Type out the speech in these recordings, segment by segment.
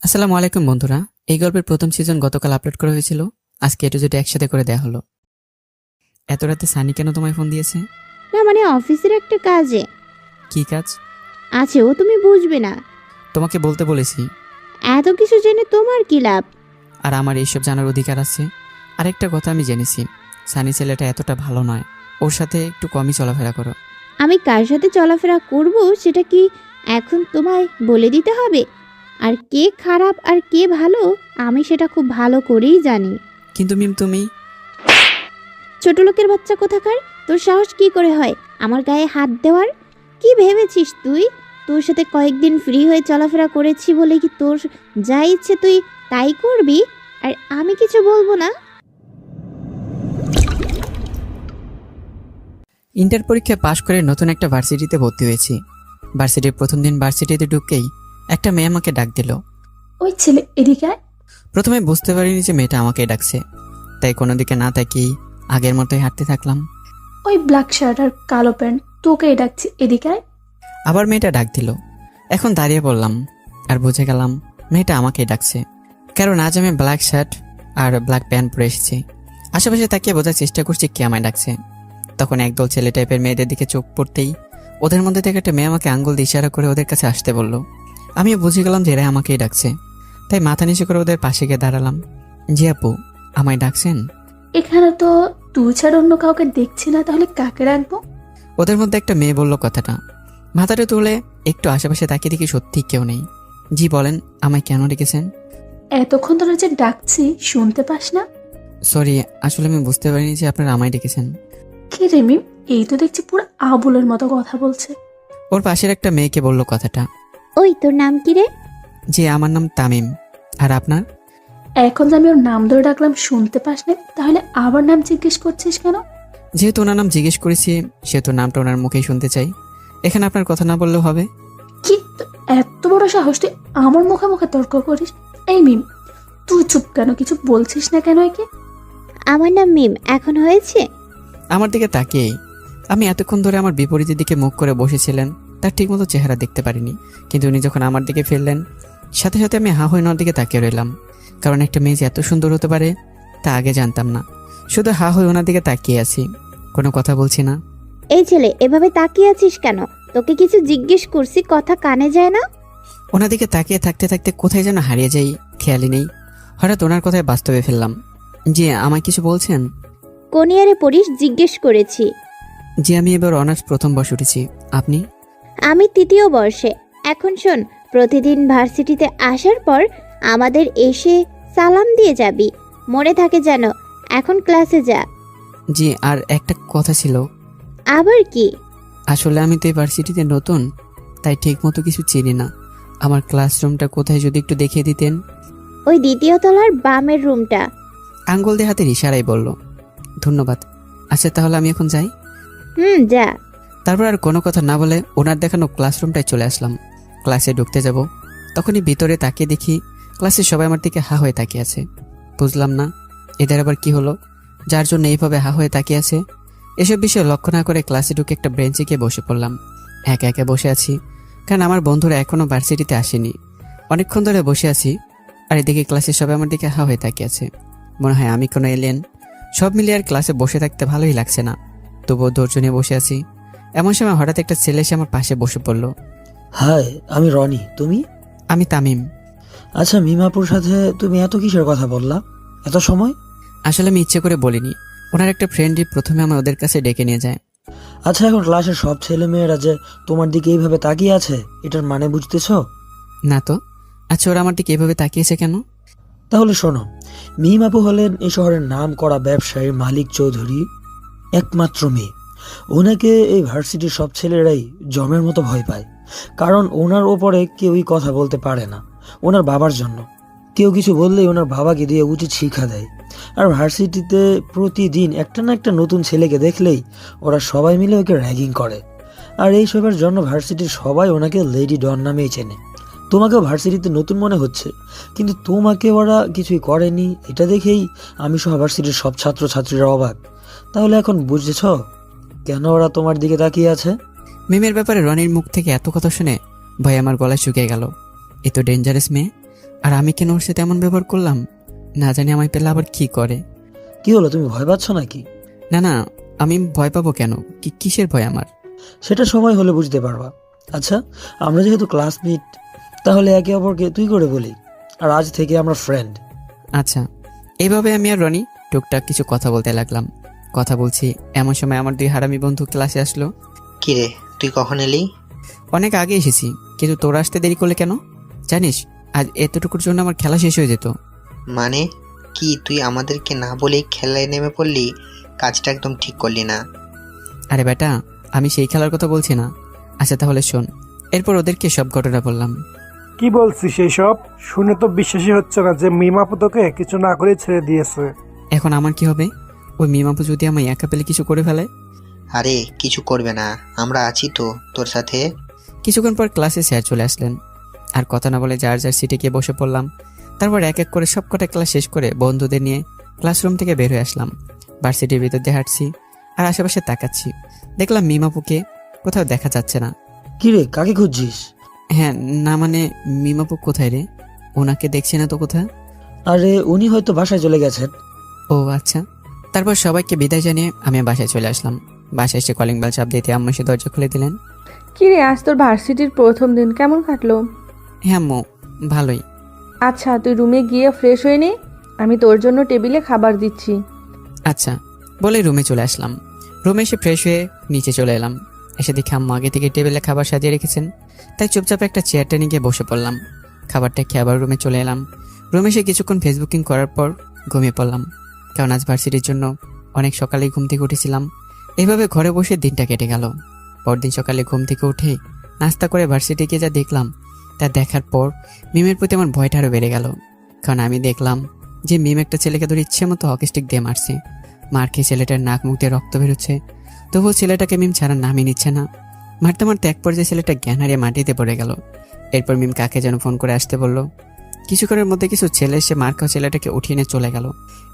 আসসালামু আলাইকুম বন্ধুরা। এই গল্পের প্রথম সিজন গতকাল আপলোড করা হয়েছিল। আজকে এটু যেটা একসাথে করে দেয়া হলো। এত রাতে সানি কেন তোমায় ফোন দিয়েছে? না মানে অফিসের একটা কাজে কি কাজ? আছে, ও তুমি বুঝবে না। তোমাকে বলতে বলেছি। এত কিছু জেনে তোমার কি লাভ? আর আমার এইসব জানার অধিকার আছে। আরেকটা কথা আমি জেনেছি, সানি ছেলেটা এতটা ভালো নয়। ওর সাথে একটু কমই চলাফেরা করো। আমি কার সাথে চলাফেরা করব সেটা কি এখন তোমায় বলে দিতে হবে? আর কে খারাপ আর কে ভালো আমি সেটা খুব ভালো করেই জানি। কিন্তু মিম তুমি। ছোট লোকের বাচ্চা কোথাকার, তোর সাহস কি করে হয় আমার গায়ে হাত দেওয়ার? কি ভেবেছিস তুই? তোর সাথে কয়েকদিন ফ্রি হয়ে চলাফেরা করেছি বলে কি তোর যা ইচ্ছে তুই তাই করবি আর আমি কিছু বলবো না? ইন্টার পরীক্ষায় পাশ করে নতুন একটা ভার্সিটিতে ভর্তি হয়েছি। ভার্সিটির প্রথম দিন ভার্সিটিতে ঢুকতেই একটা মেয়ে আমাকে ডাক দিল। ওই ছেলে এদিকে আয়। প্রথমে বুঝতে পারিনি যে মেয়েটা আমাকে ডাকছে, তাই কোনো দিকে না তাকিয়েই আগের মতোই হাঁটতে থাকলাম। ওই ব্ল্যাক শার্ট আর কালো প্যান্ট, তোকেই ডাকছি, এদিকে আয়। আবার মেয়েটা ডাক দিল। এখন দাঁড়িয়ে পড়লাম আর বুঝে গেলাম মেয়েটা আমাকেই ডাকছে, কারণ আজ আমি ব্ল্যাক শার্ট আর ব্ল্যাক প্যান্ট পরে এসেছি। আশেপাশে তাকিয়ে বোঝার চেষ্টা করছি কে আমায় ডাকছে। তখন একদল ছেলে টাইপের মেয়েদের দিকে চোখ পড়তেই ওদের মধ্যে থেকে একটা মেয়ে আমাকে আঙ্গুল দিয়ে ইশারা করে ওদের কাছে আসতে বলল। আমিও বুঝে গেলাম যে এরা আমাকেই ডাকছে, তাই মাথা নিচু করে ওদের পাশে গিয়ে দাঁড়ালাম। জি আপু, আমায় ডাকছেন? এখানে তো তুই ছাড়া অন্য কাউকে দেখছি না, তাহলে কাকে রাখবো? ওদের মধ্যে একটা মেয়ে বলল কথাটা। মাথাটা তুলে একটু আশেপাশে তাকিয়ে দেখি সত্যি কেউ নেই। জি বলেন, আমায় কেন ডেকেছেন? এতক্ষণ ধরে যে ডাকছি শুনতে পাস না? সরি, আসলে আমি বুঝতে পারিনি যে আপনারা আমায় ডেকেছেন। কি রে মিম, এই তো দেখছি পুরো আবুলের মতো কথা বলছে। ওর পাশের একটা মেয়েকে বলল কথাটা। ওই তোর নাম কি রে? জি আমার নাম তামিম। আর আপনার? এখন যে আমি ওর নাম ধরে ডাকলাম শুনতে পাস না, তাহলে আবার নাম জিজ্ঞেস করছিস কেন? যেহেতু ওনার নাম জিজ্ঞেস করেছি সেহেতু নামটা ওনার মুখেই শুনতে চাই। এখানে আপনার কথা না বললেও হবে। কি তোর এত বড় সাহস তুই আমার মুখে মুখে তর্ক করিস? এই মিম, তুই চুপ কেন, কিছু বলছিস না কেন একে? আমার নাম মিম, এখন হয়েছে? আমার দিকে তাকিয়েই আমি এতক্ষণ ধরে আমার বিপরীতের দিকে মুখ করে বসেছিলেন, তার ঠিকমতো চেহারা দেখতে পারিনি। কিন্তু উনি যখন আমার দিকে ফিরলেন সাথে সাথে আমি হা হয়ে ওনার দিকে তাকিয়ে রইলাম। কারণ একটা মেয়ে যে এত সুন্দর হতে পারে তা আগে জানতাম না। শুধু হা হয়ে ওনার দিকে তাকিয়ে আছি, কোনো কথা বলছি না। এই ছেলে এভাবে তাকিয়ে আছিস কেন? তোকে কিছু জিজ্ঞেস করছি, কথা কানে যায় না? ওনার দিকে তাকিয়ে থাকতে থাকতে কোথায় যেন হারিয়ে যাই, খেয়ালই নেই। হঠাৎ ওনার কথায় বাস্তবে ফেললাম। জি আমায় কিছু বলছেন? কোন ইয়ারে পড়িস জিজ্ঞেস করেছি। জি আমি এবার অনার্স প্রথম বর্ষ উঠেছি। আপনি? আমি তৃতীয় বর্ষে। এখন শোন, প্রতিদিন ভার্সিটিতে আসার পর আমাদের এসে সালাম দিয়ে যাবি, মনে থাকে যেন। এখন ক্লাসে যা। জি আর একটা কথা ছিল। আবার কি? আসলে আমি তো এই ভার্সিটিতে নতুন, তাই ঠিক মতো কিছু চিনি না। আমার ক্লাসরুমটা কোথায় যদি একটু দেখিয়ে দিতেন। ওই দ্বিতীয় তলার বামের রুমটা। আঙ্গুল দিয়ে হাতের ইশারাই বলল। ধন্যবাদ। আচ্ছা তাহলে আমি এখন যাই। যা। তারপর আর কোনো কথা না বলে ওনার দেখানো ক্লাসরুমটায় চলে আসলাম। ক্লাসে ঢুকতে যাব, তখনই ভিতরে তাকিয়ে দেখি ক্লাসের সবাই আমার দিকে হা হয়ে তাকিয়ে আছে। বুঝলাম না এদের আবার কি হলো, যার জন্য এইভাবে হা হয়ে তাকিয়ে আছে। এসব বিষয় লক্ষ্য না করে ক্লাসে ঢুকে একটা বেঞ্চে গিয়ে বসে পড়লাম। একা একা বসে আছি, কারণ আমার বন্ধুরা এখনও ভার্সিটিতে আসেনি। অনেকক্ষণ ধরে বসে আছি আর এদিকে ক্লাসে সবাই আমার দিকে হা হয়ে তাকিয়ে আছে। মনে হয় আমি কোনো এলিয়েন। সব মিলিয়ে আর ক্লাসে বসে থাকতে ভালোই লাগছে না, তবুও ধৈর্য নিয়ে বসে আছি। এমন সময় হঠাৎ একটা ছেলে এসে আমার পাশে বসে পড়ল। হাই, আমি রনি। তুমি? আমি তামিম। আচ্ছা, মিমাপুর সাথে তুমি এত কিসের কথা বললা এত সময়? আসলে আমি ইচ্ছে করে বলিনি, ওনার একটা ফ্রেন্ডই প্রথমে আমার ওদের কাছে ডেকে নিয়ে যায়। আচ্ছা, এখন ক্লাসের সব ছেলে মেয়েরা যে তোমার দিকে এইভাবে তাকিয়ে আছে, এটার মানে বুঝতেছ? না তো। আচ্ছা ওরা আমার দিকে এভাবে তাকিয়েছে কেন? তাহলে শোনো, মিমাপু হলেন এই শহরের নাম করা ব্যবসায়ী মালিক চৌধুরী একমাত্র মেয়ে। ওনাকে এই ভার্সিটির সব ছেলেরাই জমের মতো ভয় পায়, কারণ ওনার ওপরে কেউই কথা বলতে পারে না। ওনার বাবার জন্য কেউ কিছু বললেই ওনার বাবাকে দিয়ে উচিত শিক্ষা দেয়। আর ভার্সিটিতে প্রতিদিন একটা না একটা নতুন ছেলেকে দেখলেই ওরা সবাই মিলে ওকে র্যাগিং করে। আর এইসবের জন্য ভার্সিটির সবাই ওনাকে লেডি ডন নামেই চেনে। তোমাকেও ভার্সিটিতে নতুন মনে হচ্ছে, কিন্তু তোমাকে ওরা কিছুই করেনি, এটা দেখেই আমি সহ ভার্সিটির সব ছাত্রছাত্রীরা অবাক। তাহলে এখন বুঝেছ কেন ওরা তোমার দিকে তাকিয়ে আছে? মিমের ব্যাপারে রনির মুখ থেকে এত কথা শুনে ভয় আমার গলায় শুকিয়ে গেল। এ তো ডেঞ্জারাস মেয়ে, আর আমি কেন ওর সাথে এমন ব্যবহার করলাম? না জানি আমায় পেলে আবার কি করে। কি হলো, তুমি ভয় পাচ্ছ নাকি? না না, আমি ভয় পাবো কেন? কিসের ভয় আমার? সেটা সময় হলে বুঝতে পারবা। আচ্ছা, আমরা যেহেতু ক্লাসমেট, তাহলে একে অপরকে তুই করে বলি, আর আজ থেকে আমরা ফ্রেন্ড। আচ্ছা। এইভাবে আমি আর রনি টুকটাক কিছু কথা বলতে লাগলাম। কথা বলছি, এমন সময় আমার 2 হারামি বন্ধু ক্লাসে আসলো। কিরে, তুই কখন এলি? অনেক আগে এসেছি, কিন্তু তোরা আসতে দেরি করলে কেন? জানিস, আজ এতটুকুর জন্য আমার খেলা শেষ হয়ে যেত। মানে কি, তুই আমাদেরকে না বলেই খেলায় নেমে পড়লি? কাজটা একদম ঠিক করলি না। আরে বেটা, আমি সেই খেলার কথা বলছি না। আচ্ছা তাহলে শোন। এরপর ওদেরকে সব ঘটনা বললাম। কি বলছিস এইসব? শুনে তো বিশ্বাসই হচ্ছে না যে মিমাপু তোকে কিছু না করে ছেড়ে দিয়েছে। এখন আমার কি হবে? ওই মিমাপু যদি আমায় একা পেলে কিছু করে ফেলে? আরে কিছু করবে না, আমরা আছি তো তোর সাথে। কিছুক্ষণ পর ক্লাসে স্যার চলে আসলেন। আর কথা না বলে যার যার সিটে গিয়ে বসে পড়লাম। তারপর এক এক করে সবকটা ক্লাস শেষ করে বন্ধুদের নিয়ে ক্লাসরুম থেকে বের হয়ে আসলাম। ভার্সিটির ভিতর দিয়ে হাঁটছি আর আশেপাশে তাকাচ্ছি। দেখলাম মিমাপুকে কোথাও দেখা যাচ্ছে না। কি রে, কাকে খুঁজছিস? হ্যাঁ, না মানে মিমাপু কোথায় রে? ওনাকে দেখছি না তো কোথায়। আরে উনি হয়তো বাসায় চলে গেছেন। ও আচ্ছা। তারপর সবাইকে বিদায় জানিয়ে আমি বাসায় চলে আসলাম। বাসায় এসে কলিং বেল চাপ দিতে আম্মু এসে দরজা খুলে দিলেন। কি রে, আজ তোর ভার্সিটির প্রথম দিন কেমন কাটলো? হ্যাঁ আম্মু, ভালোই। আচ্ছা, তুই রুমে গিয়ে ফ্রেশ হয়ে নে, আমি তোর জন্য টেবিলে খাবার দিচ্ছি। আচ্ছা বলে রুমে চলে আসলাম। রুমে এসে ফ্রেশ হয়ে নিচে চলে এলাম। এসে দেখি আম্মু আগে থেকে টেবিলে খাবার সাজিয়ে রেখেছেন। তাই চুপচাপ একটা চেয়ার টেনে গিয়ে বসে পড়লাম। খাবারটা খেয়ে আবার রুমে চলে এলাম। রুমে এসে কিছুক্ষণ ফেসবুকিং করার পর ঘুমিয়ে পড়লাম, কারণ আজ ভার্সিটির জন্য অনেক সকালেই ঘুম থেকে উঠেছিলাম। এইভাবে ঘরে বসে দিনটা কেটে গেল। পরদিন সকালে ঘুম থেকে উঠে নাস্তা করে ভার্সিটি গিয়ে যা দেখলাম তা দেখার পর মিমের প্রতি আমার ভয়টা আরও বেড়ে গেল। কারণ আমি দেখলাম যে মিম একটা ছেলেকে ধরে ইচ্ছে মতো হকি স্টিক দিয়ে মারছে। মার খেয়ে ছেলেটার নাক মুখ দিয়ে রক্ত বেরোচ্ছে, তবুও ছেলেটাকে মিম ছাড়ার নামই নিচ্ছে না। মারতে মারতে এক পর্যায়ে ছেলেটা জ্ঞান হারিয়ে মাটিতে পড়ে গেল। এরপর মিম কাকে যেন ফোন করে আসতে বলল। কিছুক্ষণের মধ্যে কিছু ছেলে এসে মার খাওয়া ছেলেটাকে উঠিয়ে নিয়ে চলে গেল।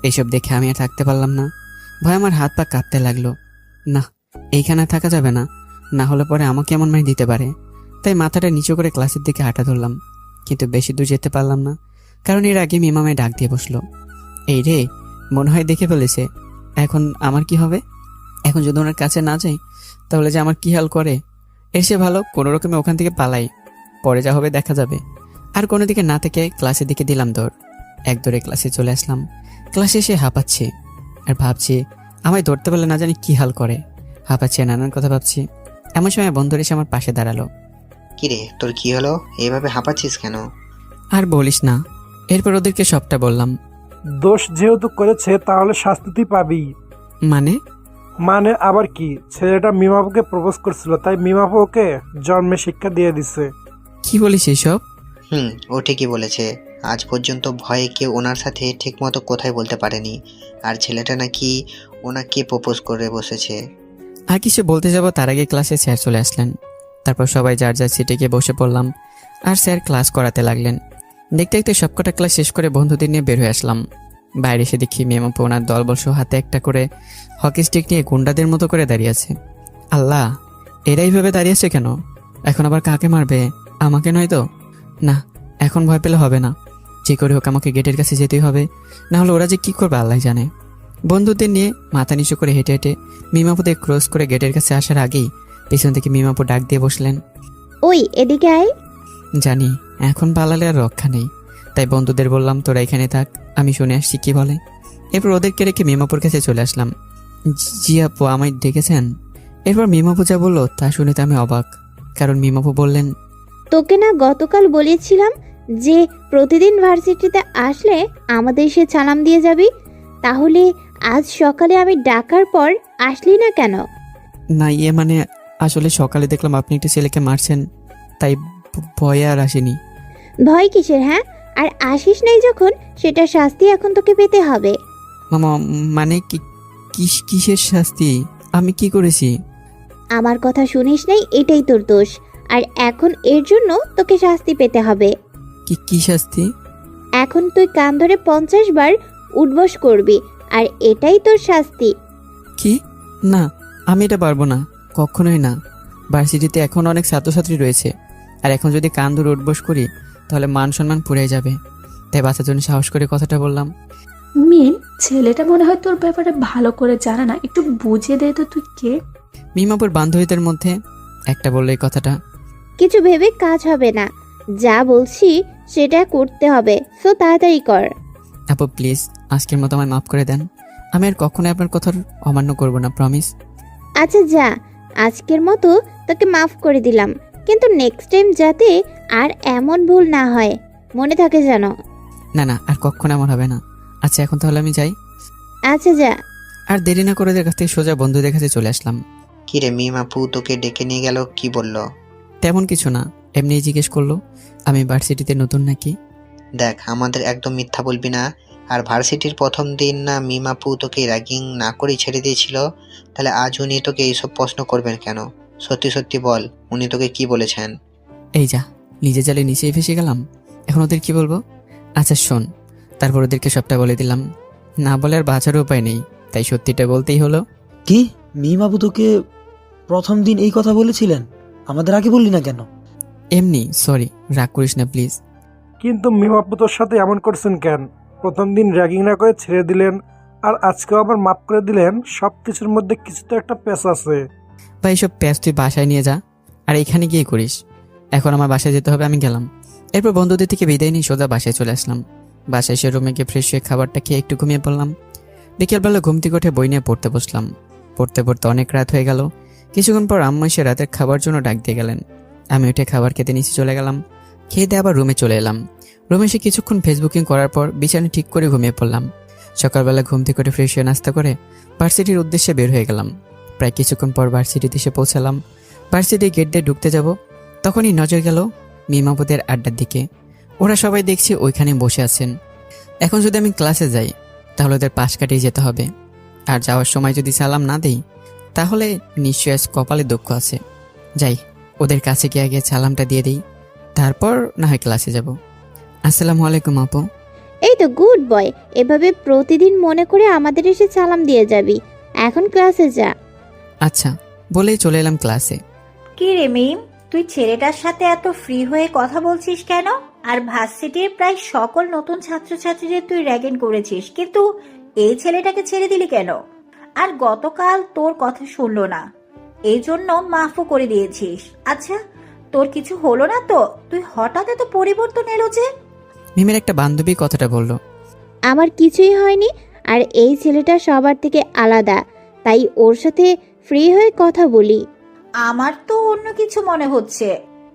এইসব দেখে আমি আর থাকতে পারলাম না। ভয় আমার হাত পা কাঁপতে লাগলো। না, এইখানে থাকা যাবে না, না হলে পরে আমাকে এমন মাই দিতে পারে। তাই মাথাটা নিচু করে ক্লাসের দিকে হাঁটা ধরলাম, কিন্তু বেশি দূর যেতে পারলাম না, কারণ এর আগে মিম আমায় ডাক দিয়ে বসলো। এই রে, মনে হয় দেখে ফেলেছে। এখন আমার কি হবে? এখন যদি ওনার কাছে না যাই তাহলে যে আমার কি হাল করে। এসে ভালো কোনো রকমে ওখান থেকে পালাই, পরে যা হবে দেখা যাবে। আর কোনো দিকে না থেকে ক্লাসের দিকে দিলাম দৌড়। এক দৌড়ে ক্লাসে চলে আসলাম। ক্লাসে এসে হাঁপাচ্ছি আর ভাবছি আমায় ধরতে পারলে না জানি কি হাল করে। হাঁপাচ্ছি, নানান কথা ভাবছি। এমন সময় বন্ধু এসে আমার পাশে দাঁড়ালো। কিরে, তোর কি হলো? এইভাবে হাঁপাচ্ছিস কেন? আর বলিস না। এরপর ওদেরকে সবটা বললাম। দোষ যেহেতু করেছে তাহলে শাস্তি তুই পাবি। মানে আবার কি, ছেলেটা মিমাপুকে প্রপোজ করছিল, তাই মিমাপু ওকে জন্মে শিক্ষা দিয়ে দিছে। কি বলিস এইসব? ও ঠিকই বলেছে। আজ পর্যন্ত ভয়ে কেউ ওনার সাথে ঠিকমতো কথাই বলতে পারেনি, আর ছেলেটা নাকি ওনাকে প্রপোজ করে বসেছে। আর কিছু বলতে যাব তার আগে ক্লাসে স্যার চলে আসলেন। তারপর সবাই যার যার সিটে গিয়ে বসে পড়লাম আর স্যার ক্লাস করাতে লাগলেন। দেখতে দেখতে সবকটা ক্লাস শেষ করে বন্ধুদের নিয়ে বের হয়ে আসলাম। বাইরে এসে দেখি মেমপু ওনার দলবশ হাতে একটা করে হকি স্টিক নিয়ে গুন্ডাদের মতো করে দাঁড়িয়ে আছে। আল্লাহ, এরা এইভাবে দাঁড়িয়েছে কেন? এখন আবার কাকে মারবে? আমাকে নয় তো? না, এখন ভয় পেলে হবে না। যে করে হোক আমাকে গেটের কাছে যেতেই হবে, না হলে ওরা যে কি করবে আল্লাহ জানে। বন্ধুদের নিয়ে মাথা নিচু করে হেঁটে হেঁটে মিমাপুদের ক্রস করে গেটের কাছে আসার আগেই পেছন থেকে মিমাপু ডাক দিয়ে বসলেন। ওই এদিকে আয়। জানি এখন পালালে আর রক্ষা নেই, তাই বন্ধুদের বললাম তোরা এখানে থাক, আমি শুনে আসছি কি বলে। এরপর ওদেরকে রেখে মিমাপুর কাছে চলে আসলাম। জি আপু, আমায় ডেকেছেন? এরপর মিমাপু যা বললো তা শুনে তো আমি অবাক, কারণ মিমাপু বললেন, তোকে না গতকাল বলেছিলাম যে প্রতিদিন ভার্সিটিতে আসলে আমাদের সে সালাম দিয়ে যাবি, তাহলে আজ সকালে আমি ডাকার পর আসলি না কেন? না মানে আসলে সকালে দেখলাম আপনি একটা ছেলেকে মারছেন, তাই ভয়ে আর আসেনি। ভয় কিসের? হ্যাঁ, আর আসিস নাই যখন, সেটা শাস্তি এখন তোকে পেতে হবে। মামা মানে কিসের শাস্তি? আমি কি করেছি? আমার কথা শুনিস নাই, এটাই তোর দোষ। আর এখন এর জন্য তোকে শাস্তি পেতে হবে। কি শাস্তি? এখন তুই কান ধরে 50 বার উঠবস করবি, আর এটাই তোর শাস্তি। কি? না, আমি এটা পারবো না, কখনোই না। ভার্সিটিতে এখন অনেক ছাত্রছাত্রী রয়েছে, আর এখন যদি কান ধরে উঠবস করি তাহলে মান সম্মান পুড়ে যাবে। তাই বাঁচার জন্য সাহস করে কথাটা বললাম। মিম, ছেলেটা মনে হয় তোর ব্যাপারে ভালো করে জানে না, একটু বুঝিয়ে দে তো তুই কে। মিমাপুর বান্ধবীদের মধ্যে একটা বললো এই কথাটা। কিছু ভেবে কাজ হবে না, যা বলছি সেটা করতে হবে, সো তাড়াতাড়ি কর। আপু প্লিজ আজকের মতো আমায় মাফ করে দেন, আমি আর কখনোই আপনার কথার অমান্য করব না, প্রমিস। আচ্ছা যা, আজকের মতো তোকে মাফ করে দিলাম, কিন্তু নেক্সট টাইম যাতে আর এমন ভুল না হয়, মনে থাকে যেন। না না, আর কখনো এমন হবে না। আচ্ছা এখন তাহলে আমি যাই। আচ্ছা যা। আর দেরি না করে ওদের কাছ থেকে সোজা বন্ধুদের কাছে চলে আসলাম। কিরে মিম আপু তোকে ডেকে নিয়ে গেল, কি বলল? তেমন কিছু না, এমনি জিজ্ঞেস করলো আমি ভার্সিটিতে নতুন নাকি। দেখ আমাদের একদম মিথ্যা বলবি না। আর ভার্সিটির প্রথম দিন না মিম আপু তোকে র্যাগিং না করেই ছেড়ে দিয়েছিল? তাহলে আজ উনি তোকে এইসব প্রশ্ন করবেন কেন? সত্যি সত্যি বল, উনি তোকে কি বলেছেন? এই যা, নিজে জালে নিচেই ফেসে গেলাম, এখন ওদের কি বলবো? আচ্ছা শোন, তারপর ওদেরকে সবটা বলে দিলাম। না বলে আর বাঁচার উপায় নেই, তাই সত্যিটা বলতেই হলো। কি, মিম আপু তোকে প্রথম দিন এই কথা বলেছিলেন? আমাদের আগে বললি না কেন? এমনি সরি, রাগ করিস না প্লিজ। কিন্তু মিম আপু তোর সাথে এমন করছেন কেন? প্রথম দিন র্যাগিং না করে ছেড়ে দিলেন, আর আজকেও আবার মাফ করে দিলেন। সব কিছুর মধ্যে কিছু তো একটা পেশ আছে। বা এইসব প্যাচ তুই বাসায় নিয়ে যা, আর এখানে গিয়ে করিস। এখন আমার বাসায় যেতে হবে, আমি গেলাম। এরপর বন্ধুদের থেকে বিদায় নিয়ে সোজা বাসায় চলে আসলাম। বাসায় এসে রুমে গিয়ে ফ্রেশ হয়ে খাবারটা খেয়ে একটু ঘুমিয়ে পড়লাম। বিকেলবেলা ঘুম থেকে উঠে বই নিয়ে পড়তে বসলাম। পড়তে পড়তে অনেক রাত হয়ে গেল। কিছুক্ষণ পর আম্মা এসে রাতের খাবার জন্য ডাক দিয়ে গেলেন। আমি উঠে খাবার খেতে নিচে চলে গেলাম। খেয়ে দিয়ে আবার রুমে চলে এলাম। রুমে এসে কিছুক্ষণ ফেসবুকিং করার পর বিছানা ঠিক করে ঘুমিয়ে পড়লাম। সকালবেলা ঘুম থেকে উঠে ফ্রেশ হয়ে নাস্তা করে ভার্সিটির উদ্দেশ্যে বের হয়ে গেলাতে প্রায় কিছুক্ষণ পর ভার্সিটিতে এসে পৌঁছালাম। ভার্সিটির গেট দিয়ে ঢুকতে যাব, তখনই নজর গেল মিমাপুদের আড্ডার দিকে। ওরা সবাই দেখছি ওইখানে বসে আছেন। এখন যদি আমি ক্লাসে যাই তাহলে ওদের পাশ কাটিয়ে যেতে হবে, আর যাওয়ার সময় যদি সালাম না দেই তাহলে নিশ্চয়ই আজ কপালে দুঃখ আছে। যাই, ওদের কাছে গিয়ে আগে সালামটা দিয়ে দিই, তারপর না হয় ক্লাসে যাব। আসসালামু আলাইকুম আপু। এই তো গুড বয়, এভাবে প্রতিদিন মনে করে আমাদের এসে সালাম দিয়ে যাবি। এখন ক্লাসে যা। আচ্ছা বলেই চলে এলাম ক্লাসে। কি রে মিম, তুই ছেলেটার সাথে এত ফ্রি হয়ে কথা বলছিস কেন? আর ভার্সিটির প্রায় সকল নতুন ছাত্রছাত্রীদের তুই র্যাগিং করেছিস, কিন্তু এই ছেলেটাকে ছেড়ে দিলি কেন? আর গতকাল তোর কথা শুনলো না, এই জন্য মাফও করে দিয়েছিস। আচ্ছা তোর কিছু হলো না তো? তুই হঠাৎ এত পরিবর্তন এলো যে? মিমের একটা বান্ধবী কথাটা বলল। আমার কিছুই হয়নি, আর এই ছেলেটা সবার থেকে আলাদা, তাই ওর সাথে ফ্রি হয়ে কথা বলি। আমার তো অন্য কিছু মনে হচ্ছে।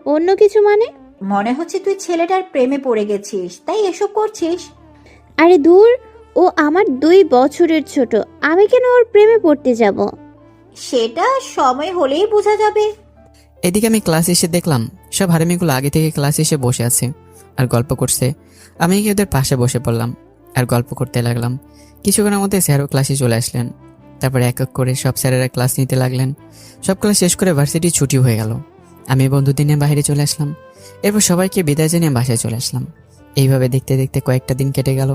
অন্য কিছু মানে? মনে হচ্ছে তুই ছেলেটার প্রেমে পড়ে গেছিস, তাই এসব করছিস। আরে দূর, ও আমার 2 বছরের ছোট, আমি কেন ওর প্রেমে পড়তে যাব? সেটা সময় হলেই বোঝা যাবে। এদিকে আমি ক্লাসে এসে দেখলাম সব হারামিগুলো আগে থেকে ক্লাসে এসে বসে আছে আর গল্প করছে। আমি গিয়ে ওদের পাশে বসে পড়লাম আর গল্প করতে লাগলাম। কিছুক্ষণের মধ্যে স্যারও ক্লাসে চলে আসলেন। তারপরে এক এক করে সব স্যারেরা ক্লাস নিতে লাগলেন। সব ক্লাস শেষ করে ভার্সিটি ছুটি হয়ে গেল। আমি বন্ধুদের নিয়ে বাইরে চলে আসলাম। এরপর সবাইকে বিদায় জানিয়ে বাসায় চলে আসলাম। এইভাবে দেখতে দেখতে কয়েকটা দিন কেটে গেল।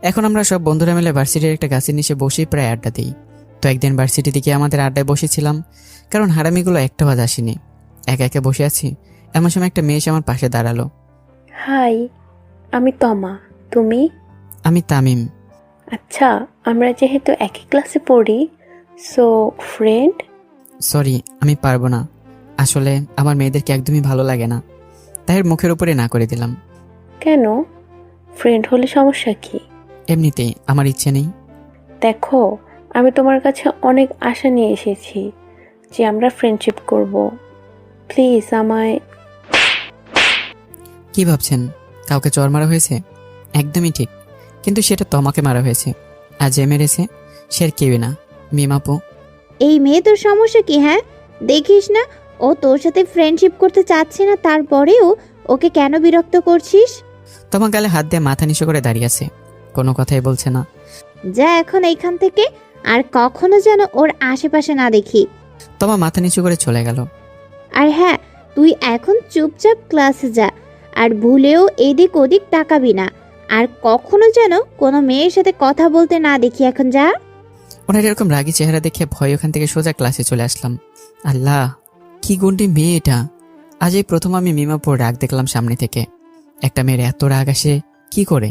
এখন আমরা সব বন্ধুরা মিলে ভার্সিটির একটা গাছের নিচে বসেই প্রায় আড্ডা দিই। তো একদিন ভার্সিটিতে গিয়ে আমাদের আড্ডায় বসেছিলাম, কারণ হারামিগুলো একটাও আজ আসেনি। একা একা বসে আছি, এমন সময় একটা মেয়ে এসে আমার পাশে দাঁড়ালো। হাই, আমি তমা, তুমি? আমি তামিম। আচ্ছা, আমরা যেহেতু একই ক্লাসে পড়ি, সো ফ্রেন্ড? সরি, আমি পারবো না। আসলে আমার মেয়েদেরকে একদমই ভালো লাগে না, তাই এর মুখের উপরে না করে দিলাম। কেন? ফ্রেন্ড হলে সমস্যা কি? এমনিতেই আমার ইচ্ছে নেই। দেখো, আমি তোমার কাছে অনেক আশা নিয়ে এসেছি যে আমরা ফ্রেন্ডশিপ করব। প্লিজ আমায়। কি ভাবছেন কাউকে চর মারা হয়েছে? একদমই ঠিক, কিন্তু সেটা তোমাকে মারা হয়েছে। আর যে মেরেছে সে আর কেউই না, মিমাপু। এই মেয়ে তোর সমস্যা কি? হ্যাঁ, দেখিস না ও তোর সাথে ফ্রেন্ডশিপ করতে চাচ্ছে না, তারপরেও ওকে কেন বিরক্ত করছিস? তোমার গালে হাত দিয়ে মাথা নিচু করে দাঁড়িয়ে আছে, কোনো কথাই বলছে না। যা এখন এইখান থেকে, আর কখনো যেন ওর আশেপাশে না দেখি। তোমার মাথা নিচু করে চলে গেল। আর হ্যাঁ, তুই এখন চুপচাপ ক্লাসে যা, আর ভুলেও এদিক ওদিক তাকাবি না, আর কখনো যেন কোনো মেয়ের সাথে কথা বলতে না দেখি। এখন যা। ওনার এরকম রাগী চেহারা দেখে ভয় ওখান থেকে সোজা ক্লাসে চলে আসলাম। আল্লাহ, কি গুন্ডি মেয়ে এটা! আজ এই প্রথম আমি মিমাপুর রাগ দেখলাম সামনে থেকে। একটা মেয়ের এত রাগ আসে কি করে?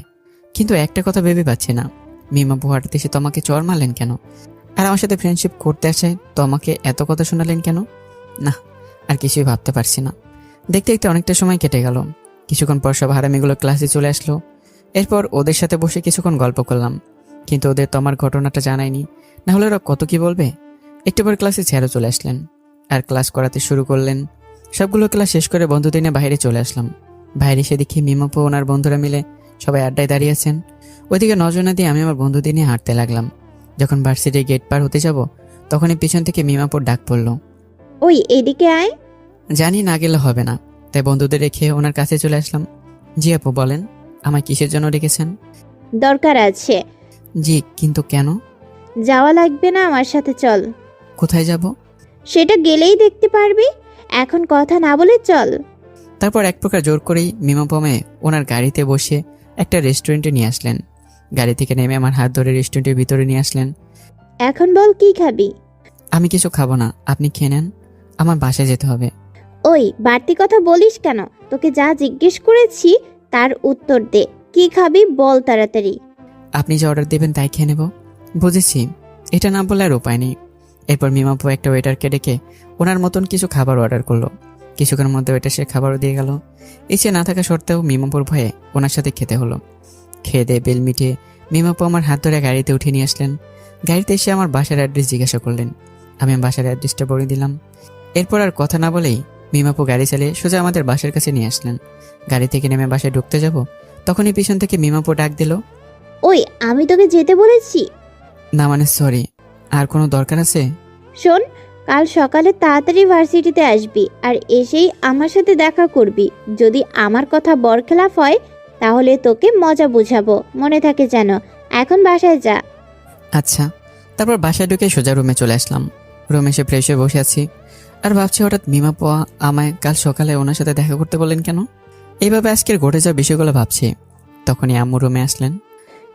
কিন্তু একটা কথা ভেবে পাচ্ছি না, মিমাপু হঠাৎ এসে তোমাকে চর মারলেন কেন? আর আমার সাথে ফ্রেন্ডশিপ করতে আসে তোমাকে এত কথা শোনালেন কেন? না, আর কিছুই ভাবতে পারছি না। দেখতে দেখতে অনেকটা সময় কেটে গেল। কিছুক্ষণ পর সব হারামিগুলো ক্লাসে চলে আসলো। এরপর ওদের সাথে বসে কিছুক্ষণ গল্প করলাম, কিন্তু ওদের তো আমার ঘটনাটা জানায়নি, না হলে ওরা কত কি বলবে। একটু পর ক্লাসে স্যারও চলে আসলেন আর ক্লাস করাতে শুরু করলেন। সবগুলো ক্লাস শেষ করে বন্ধুদের নিয়ে বাইরে চলে আসলাম। বাইরে এসে দেখি মিমাপু ওনার বন্ধুরা মিলে সবাই আড্ডায় দাঁড়িয়ে আছেন। ওইদিকে নজর না দিয়ে আমি আমার বন্ধুদের নিয়ে হাঁটতে লাগলাম। যখন ভার্সিটির গেট পার হতে যাব, তখনই পিছন থেকে মিমাপুর ডাক পড়ল। ওই এদিকে আয়। জানি না গেলে হবে না, তাই বন্ধুদের রেখে ওনার কাছে চলে আসলাম। জি আপু বলেন, আমায় কিসের জন্য রেখেছেন? দরকার আছে। জি, কিন্তু কেন? যাওয়া লাগবে না, আমার সাথে চল। কোথায় যাব? সেটা গেলেই দেখতে পারবি, এখন কথা না বলে চল। তারপর এক প্রকার জোর করেই মিমাপু আমায় ওনার গাড়িতে বসে একটা রেস্টুরেন্টে নিয়ে আসলেন। গাড়ি থেকে নেমে আমার হাত ধরে রেস্টুরেন্টের ভিতরে নিয়ে আসলেন। এখন বল কি খাবি? আমি কিছু খাবো না, আপনি খেয়ে নেন, আমার বাসায় যেতে হবে। ওই বাড়তি কথা বলিস কেন? তোকে যা জিজ্ঞেস করেছি তার উত্তর দে। কি খাবি বল তাড়াতাড়ি। আপনি যে অর্ডার দেবেন তাই খেয়ে নেব। বুঝেছি, এটা না বলে আর উপায় নেই। এরপর মিমাপু একটা ওয়েটারকে ডেকে ওনার মতন কিছু খাবার অর্ডার করলো। কিছুক্ষণের মধ্যে ওয়েটার সে খাবারও দিয়ে গেল। ইচ্ছে না থাকা সত্ত্বেও মিমাপুর ভয়ে ওনার সাথে খেতে হলো। খেয়ে দিয়ে বেল মিটিয়ে মিমাপু আমার হাত ধরে গাড়িতে উঠিয়ে নিয়ে আসলেন। গাড়িতে এসে আমার বাসার অ্যাড্রেস জিজ্ঞাসা করলেন। আমি বাসার অ্যাড্রেসটা বলে দিলাম। এরপর আর কথা না বলেই মিমাপু গাড়ি চালিয়ে সোজা আমাদের বাসার কাছে নিয়ে আসলেন। গাড়ি থেকে নেমে বাসায় ঢুকতে যাব, তখনই পিছন থেকে মিমাপু ডাক দিল। ওই আমি তোকে যেতে বলেছি। না মানে সরি, আর কোনো দরকার আছে? শোন, কাল সকালে তাড়াতাড়ি ভার্সিটিতে আসবি আর এসেই আমার সাথে দেখা করবি। যদি আমার কথা বরখেলাফ হয় তাহলে তোকে মজা বুঝাবো, মনে থাকে যেন। এখন বাসায় যা। আচ্ছা। তারপর বাসায় ঢুকে সোজা রুমে চলে আসলাম। রুমে এসে ফ্রেশ হয়ে বসে আছি আর ভাবছি হঠাৎ মিমাপু আমায় কাল সকালে ওনার সাথে দেখা করতে বললেন কেন? এইভাবে আজকের ঘটে যাওয়া বিষয়গুলো ভাবছি। তখনই আম্মু রুমে আসলেন।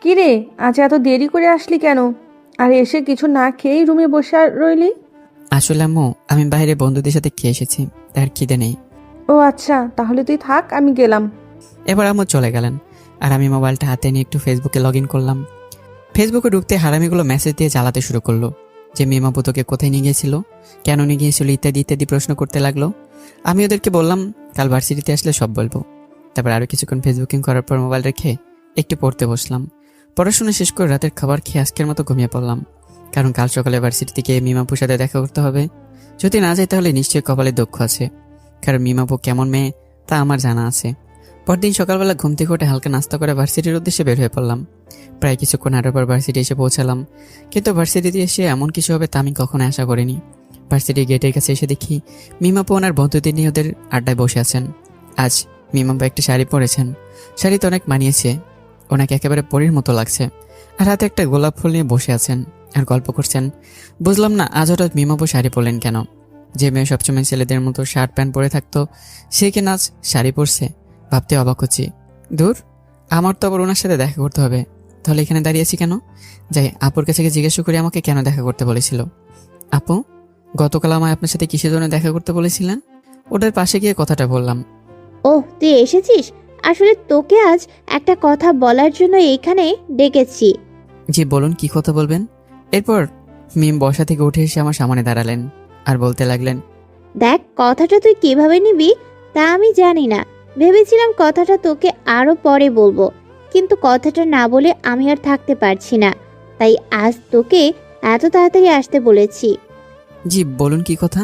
কি রে, আজ এত দেরি করে আসলি কেন? আর এসে কিছু না খেয়েই রুমে বসে রইলি? আসলে আম্মু, আমি বাইরে বন্ধুদের সাথে খেয়ে এসেছি, তার খিদে নেই। ও আচ্ছা, তাহলে তুই থাক, আমি গেলাম। এবার আম্মু চলে গেলেন আর আমি মোবাইলটা হাতে নিয়ে একটু ফেসবুকে লগ ইন করলাম। ফেসবুকে ঢুকতে হারামিগুলো মেসেজ দিয়ে জ্বালাতে শুরু করলো যে মিমাপু তোকে কোথায় নিয়ে গিয়েছিল, কেন নিয়ে গিয়েছিল, ইত্যাদি ইত্যাদি প্রশ্ন করতে লাগলো। আমি ওদেরকে বললাম কাল ভার্সিটিতে আসলে সব বলবো। তারপর আরও কিছুক্ষণ ফেসবুকিং করার পর মোবাইল রেখে একটু পড়তে বসলাম। পড়াশোনা শেষ করে রাতের খাবার খেয়ে আজকের মতো ঘুমিয়ে পড়লাম, কারণ কাল সকালে ভার্সিটি থেকে মিমাপুর সাথে দেখা করতে হবে। যদি না যাই তাহলে নিশ্চয়ই কপালে দুঃখ আছে, কারণ মিমাপু কেমন মেয়ে তা আমার জানা আছে। পরদিন সকালবেলা ঘুম থেকে উঠে হালকা নাস্তা করে ভার্সিটির উদ্দেশ্যে বের হয়ে পড়লাম। প্রায় কিছুক্ষণ হাঁটার পর ভার্সিটি এসে পৌঁছালাম, কিন্তু ভার্সিটিতে এসে এমন কিছু হবে তা আমি কখনো আশা করিনি। ভার্সিটির গেটের কাছে এসে দেখি মিমাপু ওনার বন্ধুদের নিয়ে ওদের আড্ডায় বসে আছেন। আজ মিমাপু একটা শাড়ি পরেছেন, শাড়িতে অনেক মানিয়েছে, ওনাকে একেবারে পরীর মতো লাগছে। আর হাতে একটা গোলাপ ফুল নিয়ে বসে আছেন আর গল্প করছেন। বুঝলাম না আজ হঠাৎ মিমাপু শাড়ি পরলেন কেন? যে মেয়ে সবসময় ছেলেদের মতো শার্ট প্যান্ট পরে থাকতো, সে কিনা আজ শাড়ি পরছে, ভাবতে অবাক হচ্ছি। দূর, আমার তো আবার ওনার সাথে দেখা করতে হবে, তাহলে এখানে দাঁড়িয়েছি কেন? যাই আপুর কাছে গিয়ে জিজ্ঞাসা করি আমাকে কেন দেখা করতে বলেছিল। আপু, গতকাল আমায় আপনার সাথে কিসের জন্য দেখা করতে বলেছিলেন? ওটার পাশে গিয়ে কথাটা বললাম। ওহ, তুই এসেছিস? আসলে তোকে আজ একটা কথা বলার জন্য এখানে ডেকেছি। জি বলুন, কি কথা বলবেন? এরপর মিম বসা থেকে উঠে এসে আমার সামনে দাঁড়ালেন আর বলতে লাগলেন। দেখ, কথাটা তুই কিভাবে নিবি তা আমি জানি না। ভেবেছিলাম কথাটা তোকে আরো পরে বলবো, কিন্তু কথাটা না বলে আমি আর থাকতে পারছি না, তাই আজ তোকে এত তাড়াতাড়ি আসতে বলেছি। জি বলুন, কি কথা?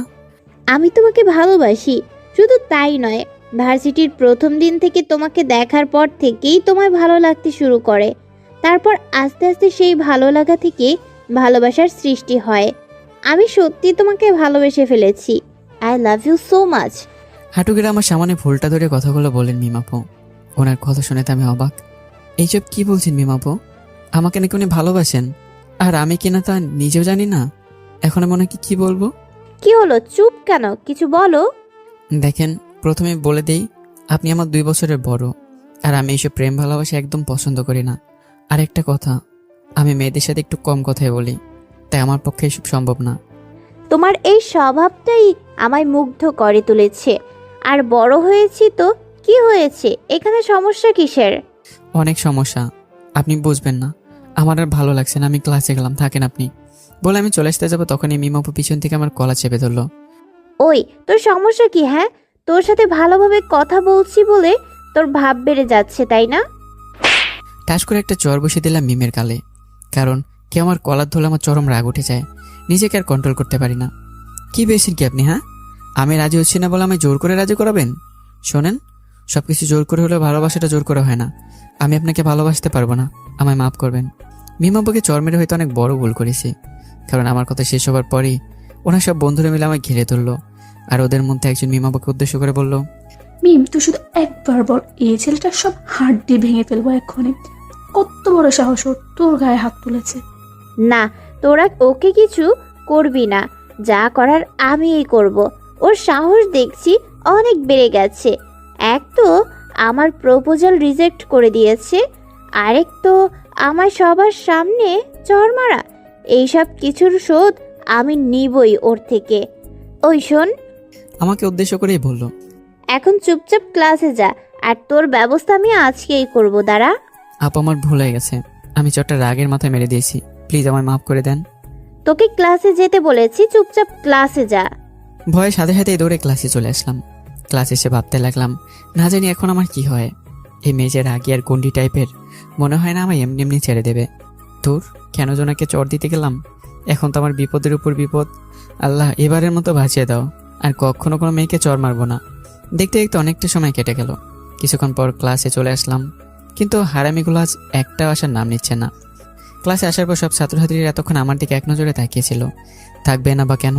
আমি তোমাকে ভালোবাসি। শুধু তাই নয়, ভার্সিটির প্রথম দিন থেকে তোমাকে দেখার পর থেকেই তোমায় ভালো লাগতে শুরু করে। তারপর আস্তে আস্তে সেই ভালো লাগা থেকে ভালোবাসার সৃষ্টি হয়। আমি সত্যি তোমাকে ভালোবেসে ফেলেছি। I love you so much. হাঁটুগেরা আমার সামনে ভুলটা ধরে কথাগুলো বলেন মিমাপু। ওনার কথা শুনে তো আমি অবাক। এইসব কি বলছেন মিমাপু? আমাকে নাকি উনি ভালোবাসেন, আর আমি কিনা তা নিজেও জানি না। এখন মনে কি বলবো? কি হলো, চুপ কেন? কিছু বলো। দেখেন, প্রথমে বলে দেই, আপনি আমার 2 বছরের বড়, আর আমি এইসব প্রেম ভালোবাসা একদম পছন্দ করি না। আর একটা কথা, আমি মেয়েদের সাথে একটু কম কথাই বলি, তাই আমার পক্ষে এসব সম্ভব না। তোমার এই স্বভাবটাই আমায় মুগ্ধ করে তুলেছে। আর বড় হয়েছি তো কি হয়েছে, এখানে সমস্যা কিসের? অনেক সমস্যা, আপনি বুঝবেন না। আমার আর ভালো লাগছে না, আমি ক্লাসে গেলাম, থাকেন আপনি। বলে আমি চলে আসতে যাবো, তখনই মিমাপু পিছন থেকে আমার কলা চেপে ধরলো। ওই তোর সমস্যা কি? হ্যাঁ, তোর সাথে ভালোভাবে কথা বলছি বলে তোর ভাব বেড়ে যাচ্ছে, তাই না? টাস করে একটা চর বসিয়ে দিলাম মিমের গালে। কারণ কেউ আমার কলার ধরলে আমার চরম রাগ উঠে যায়, নিজেকে আর কন্ট্রোল করতে পারি না। কি পেয়েছেন কি আপনি? হ্যাঁ, আমি রাজি হচ্ছি না বলে আমি জোর করে রাজি করাবেন? শোনেন, সবকিছু জোর করে হলে ভালোবাসাটা জোর করে হয় না। আমি আপনাকে ভালোবাসতে পারবো না, আমায় মাফ করবেন। মিমাপুকে চর মেরে হয়তো অনেক বড় ভুল করেছি, কারণ আমার কথা শেষ হবার পরেই ওনার সব বন্ধুরা মিলে আমায় ঘিরে ধরলো। আর ওদের মধ্যে একজন মিমাপুকে উদ্দেশ্য করে বলল, মিম, তুই শুধু একবার বল, এই ছেলেটার সব হাড্ডি ভেঙে ফেলবো এক্ষুনি। কত বড় সাহস ওর তোর গায়ে হাত তুলেছে। না, তোরা ওকে কিছু করবি না, যা করার আমিই করব। ওর সাহস দেখছি অনেক বেড়ে গেছে। এক তো আমার প্রপোজাল রিজেক্ট করে দিয়েছে, আরেক তো আমার সবার সামনে চড় মারা। এইসব কিছুর শোধ আমি নিবই ওর থেকে। ওই শোন, আমাকে উদ্দেশ্য করেই বলল, এখন চুপচাপ ক্লাসে যা, আর তোর ব্যবস্থা আমি আজকেই করব। দাঁড়া। আপু আমার ভুল হয়ে গেছে, আমি চরটা রাগের মাথায় মেরে দিয়েছি, প্লিজ আমায় মাফ করে দেন। তোকে ক্লাসে যেতে বলেছি, চুপচাপ ক্লাসে যা। ভয়ে সাথে সাথে দৌড়ে ক্লাসে চলে আসলাম। ক্লাসে এসে ভাবতে লাগলাম, না জানি এখন আমার কি হয়। এই মেজের রাগি আর গন্ডি টাইপের, মনে হয় না আমায় এমনি এমনি ছেড়ে দেবে। তোর কেন জোনাকে চর দিতে গেলাম? এখন তো আমার বিপদের উপর বিপদ। আল্লাহ, এবারের মতো বাঁচিয়ে দাও, আর কখনো কোনো মেয়েকে চর মারবো না। দেখতে দেখতে অনেকটা সময় কেটে গেল। কিছুক্ষণ পর ক্লাসে চলে আসলাম, কিন্তু হারামিগুলো আজ একটাও আসার নাম নিচ্ছে না। ক্লাসে আসার পর সব ছাত্রছাত্রীরা এতক্ষণ আমার দিকে এক নজরে তাকিয়েছিল। থাকবে না বা কেন?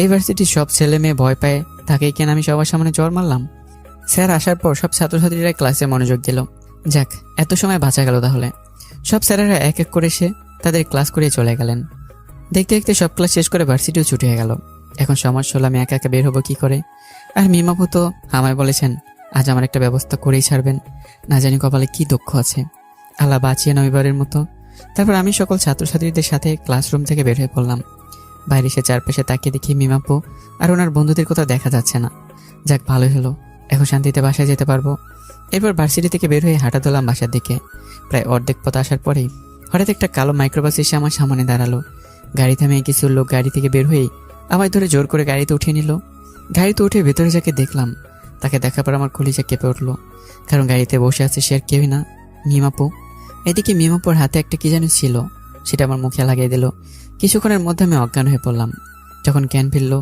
এই ভার্সিটির সব ছেলে মেয়ে ভয় পায়, তাকেই কেন আমি সবার সামনে জ্বর মারলাম? স্যার আসার পর সব ছাত্রছাত্রীরা ক্লাসে মনোযোগ দিল। যাক, এত সময় বাঁচা গেল তাহলে। সব স্যারেরা এক এক করে এসে তাদের ক্লাস করিয়ে চলে গেলেন। দেখতে দেখতে সব ক্লাস শেষ করে ভার্সিটিও ছুটে হয়ে গেল। এখন সমস্যা হলো আমি একা একা বের হবো কি করে? আর মিমাপু তো আমায় বলেছেন আজ আমার একটা ব্যবস্থা করেই ছাড়বেন। না জানি কপালে কি দুঃখ আছে। আল্লাহ বাঁচিয়ে নইবারের মতো। তারপর আমি সকল ছাত্রছাত্রীদের সাথে ক্লাসরুম থেকে বের হয়ে পড়লাম। বাইরে এসে চারপাশে তাকিয়ে দেখি মিমাপু আর ওনার বন্ধুদের কোথাও দেখা যাচ্ছে না। যাক, ভালোই হলো, এখন শান্তিতে বাসায় যেতে পারবো। এরপর ভার্সিটি থেকে বের হয়ে হাঁটা দিলাম বাসার দিকে। প্রায় অর্ধেক পথ আসার পরেই হঠাৎ একটা কালো মাইক্রোবাস এসে আমার সামনে দাঁড়ালো। গাড়ি থামিয়ে কিছু লোক গাড়ি থেকে বের হয়েই আমায় ধরে জোর করে গাড়িতে উঠিয়ে নিল। গাড়িতে উঠে ভেতরে যাকে দেখলাম, তাকে দেখার পর আমার কলিজা কেঁপে উঠলো, কারণ গাড়িতে বসে আছে সে আর কেউই না, মিমাপু। এদিকে মিমাপুর হাতে একটা কি যেন ছিল, সেটা আমার মুখে লাগিয়ে দিল। কিছুক্ষণের মধ্যে আমি অজ্ঞান হয়ে পড়লাম। যখন জ্ঞান ফিরল,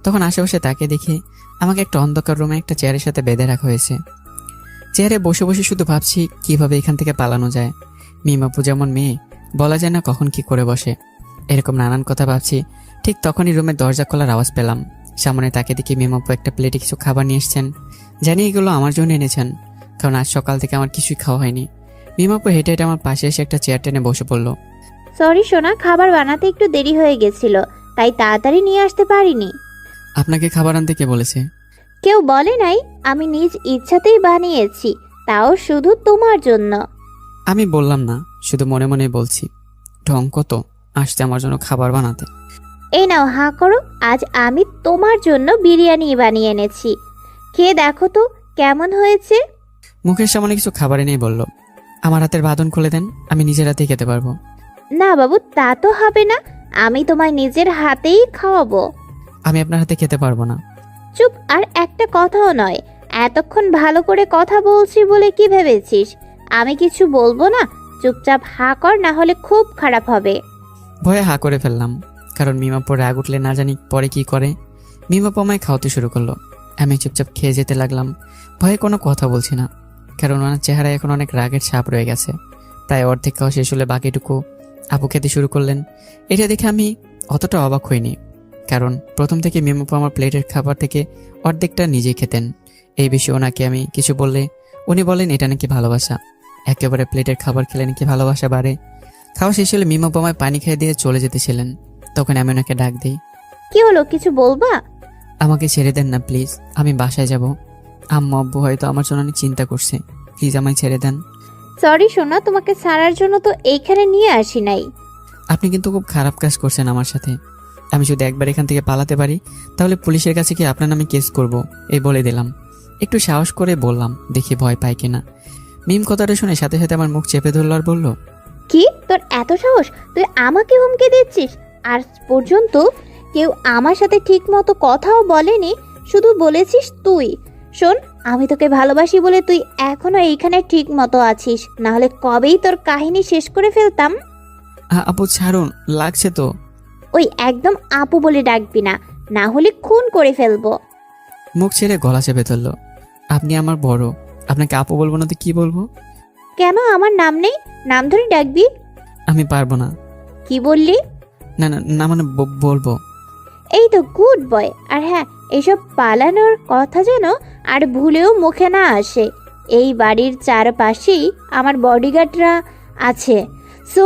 তখন আশেপাশে তাকে দেখে আমাকে একটা অন্ধকার রুমে একটা চেয়ারের সাথে বেঁধে রাখা হয়েছে। চেয়ারে বসে বসে শুধু ভাবছি কিভাবে এখান থেকে পালানো যায়। মিমাপু যেমন মেয়ে, বলা যায় না কখন কি করে বসে। এরকম নানান কথা ভাবছি, ঠিক তখনই রুমের দরজা খোলার আওয়াজ পেলাম। সামনে তাকে দেখি মিমাপু একটা প্লেটে কিছু খাবার নিয়ে এসছেন। জানি এগুলো আমার জন্য এনেছেন, কারণ আজ সকাল থেকে আমার কিছুই খাওয়া হয়নি। মিমাপু হেঁটে হেঁটে আমার পাশে এসে একটা চেয়ার টেনে বসে পড়লো। সরি সোনা, খাবার বানাতে একটু দেরি হয়ে গেছিল, তাই তাড়াতাড়ি নিয়ে আসতে পারিনি। আপনাকে খাবার আনতে কে বলেছে? কেউ বলে নাই, আমি নিজ ইচ্ছাতেই বানিয়েছি, তাও শুধু তোমার জন্য। আমি বললাম না, শুধু মনে মনে বলছি, ঢং কত আসছে আমার জন্য খাবার বানাতে। এই নাও, হাঁ করো, আজ আমি তোমার জন্য বিরিয়ানি বানিয়ে এনেছি, খেয়ে দেখো তো কেমন হয়েছে। মুখের সামনে কিছু খাবার এনেই বলল, আমার হাতের বাঁধন খুলে দেন, আমি নিজের হাতেই খেতে পারবো। না বাবু, তা তো হবে না, আমি তোমায় নিজের হাতেই খাওয়াবো। আমি আপনার হাতে খেতে পারবো না। চুপ, আর একটা কথাও নয়। এতক্ষণ ভালো করে কথা বলছি বলে কি ভেবেছিস আমি কিছু বলবো না? চুপচাপ হাঁ কর, না হলে খুব খারাপ হবে। ভয়ে হা করে ফেললাম, কারণ মিমাপুর রাগ উঠলে না জানি পরে কি করে। মিমাপু আমায় খাওয়াতে শুরু করলো। আমি চুপচাপ খেয়ে যেতে লাগলাম, ভয়ে কোনো কথা বলছি না, কারণ ওনার চেহারায় এখন অনেক রাগের ছাপ রয়ে গেছে। প্রায় অর্ধেক খাওয়া শেষ হলে বাকিটুকু আপু খেতে শুরু করলেন। এটা দেখে আমি অতটা অবাক হইনি, কারণ প্রথম থেকে মিমাপু আমার প্লেটের খাবার থেকে অর্ধেকটা নিজেই খেতেন। এই বিষয়ে ওনাকে আমি কিছু বললে উনি বলেন এটা নাকি ভালোবাসা, একেবারে প্লেটের খাবার খেলে নাকি ভালোবাসা বাড়ে। খাওয়া শেষ হলে মিমাপু আমায় পানি খেয়ে দিয়ে চলে যেতেছিলেন, তখন আমি ওনাকে ডাক দিই। কি হলো, কিছু বলবা? আমাকে ছেড়ে দেন না প্লিজ, আমি বাসায় যাব। আম্মু আব্বু হয়তো আমার জন্য অনেক চিন্তা করছে, প্লিজ আমায় ছেড়ে দেন। সরি সোনা, তোমাকে ছাড়ার জন্য তো এইখানে নিয়ে আসি নাই। আপনি কিন্তু খুব খারাপ কাজ করছেন আমার সাথে। আমি যদি একবার এখান থেকে পালাতে পারি, তাহলে পুলিশের কাছে কি আপনার নামে কেস করব, এই বলে দিলাম। একটু সাহস করে বললাম, দেখি ভয় পায় কিনা। মিম কথাটা শুনে সাথে সাথে আমার মুখ চেপে ধরল আর বলল, কি তোর এত সাহস, তুই আমাকে হুমকি দিচ্ছিস? আজ পর্যন্ত কেউ আমার সাথে ঠিক মতো কথাও বলেনি, শুধু বলেছিস তুই। শোন, আমি তোকে ভালোবাসি বলে তুই এখনো এইখানে ঠিক মতো আছিস, নাহলে কবেই তোর কাহিনী শেষ করে ফেলতাম। আপু ছাড়ুন, লাগছে তো। ওই একদম আপু বলে ডাকবি না, না হলে খুন করে ফেলবো। মুখ ছেড়ে গলা চেপে ধরল। আপনি আমার বড়, আপনাকে আপু বলবো না তো কি বলবো? কেন, আমার নাম নেই? নাম ধরে ডাকবি। আমি পারবো না। কি বললি? না না না, মানে বলবো। এই তো গুড বয়। আর হ্যাঁ, এসব পালানোর কথা যেন আর ভুলেও মুখে না আসে। এই বাড়ির চারপাশেই আমার বডিগার্ডরা আছে, সো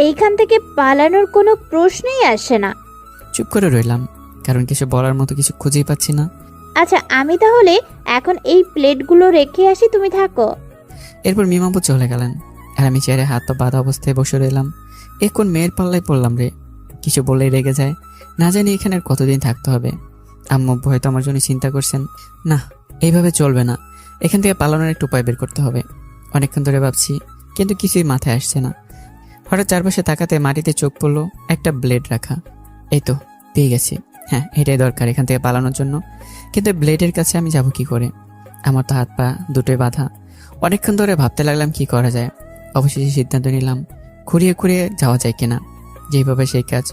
এইখান থেকে পালানোর কোনো প্রশ্নই আসে না। চুপ করে রইলাম, কারণ কিছু বলার মতো কিছু খুঁজেই পাচ্ছি না। আচ্ছা, আমি তাহলে এখন এই প্লেটগুলো রেখে আসি, তুমি থাকো। এরপর মিমাপু চলে গেলেন, আর আমি চেয়ারে হাত পা বাঁধা অবস্থায় বসে রইলাম। এ কোন মেয়ের পাল্লায় পড়লাম রে! কিছু বললেই রেগে যায়, না জানি এখানে আর কতদিন থাকতে হবে। আম্মু হয়তো আমার জন্য চিন্তা করছেন। না, এইভাবে চলবে না, এখান থেকে পালানোর একটা উপায় বের করতে হবে। অনেকক্ষণ ধরে ভাবছি, কিন্তু কিছুই মাথায় আসছে না। হঠাৎ চারপাশে তাকাতে মাটিতে চোখ পড়লো একটা ব্লেড রাখা। এই তো পেয়ে গেছি, হ্যাঁ এটাই দরকার এখান থেকে পালানোর জন্য। কিন্তু ব্লেডের কাছে আমি যাব কি করে? আমার তো হাত পা দুটোই বাঁধা। অনেকক্ষণ ধরে ভাবতে লাগলাম কি করা যায়। অবশেষে সিদ্ধান্ত নিলাম খুঁড়িয়ে খুঁড়িয়ে যাওয়া যায় কিনা। যেভাবে সেই কাজ,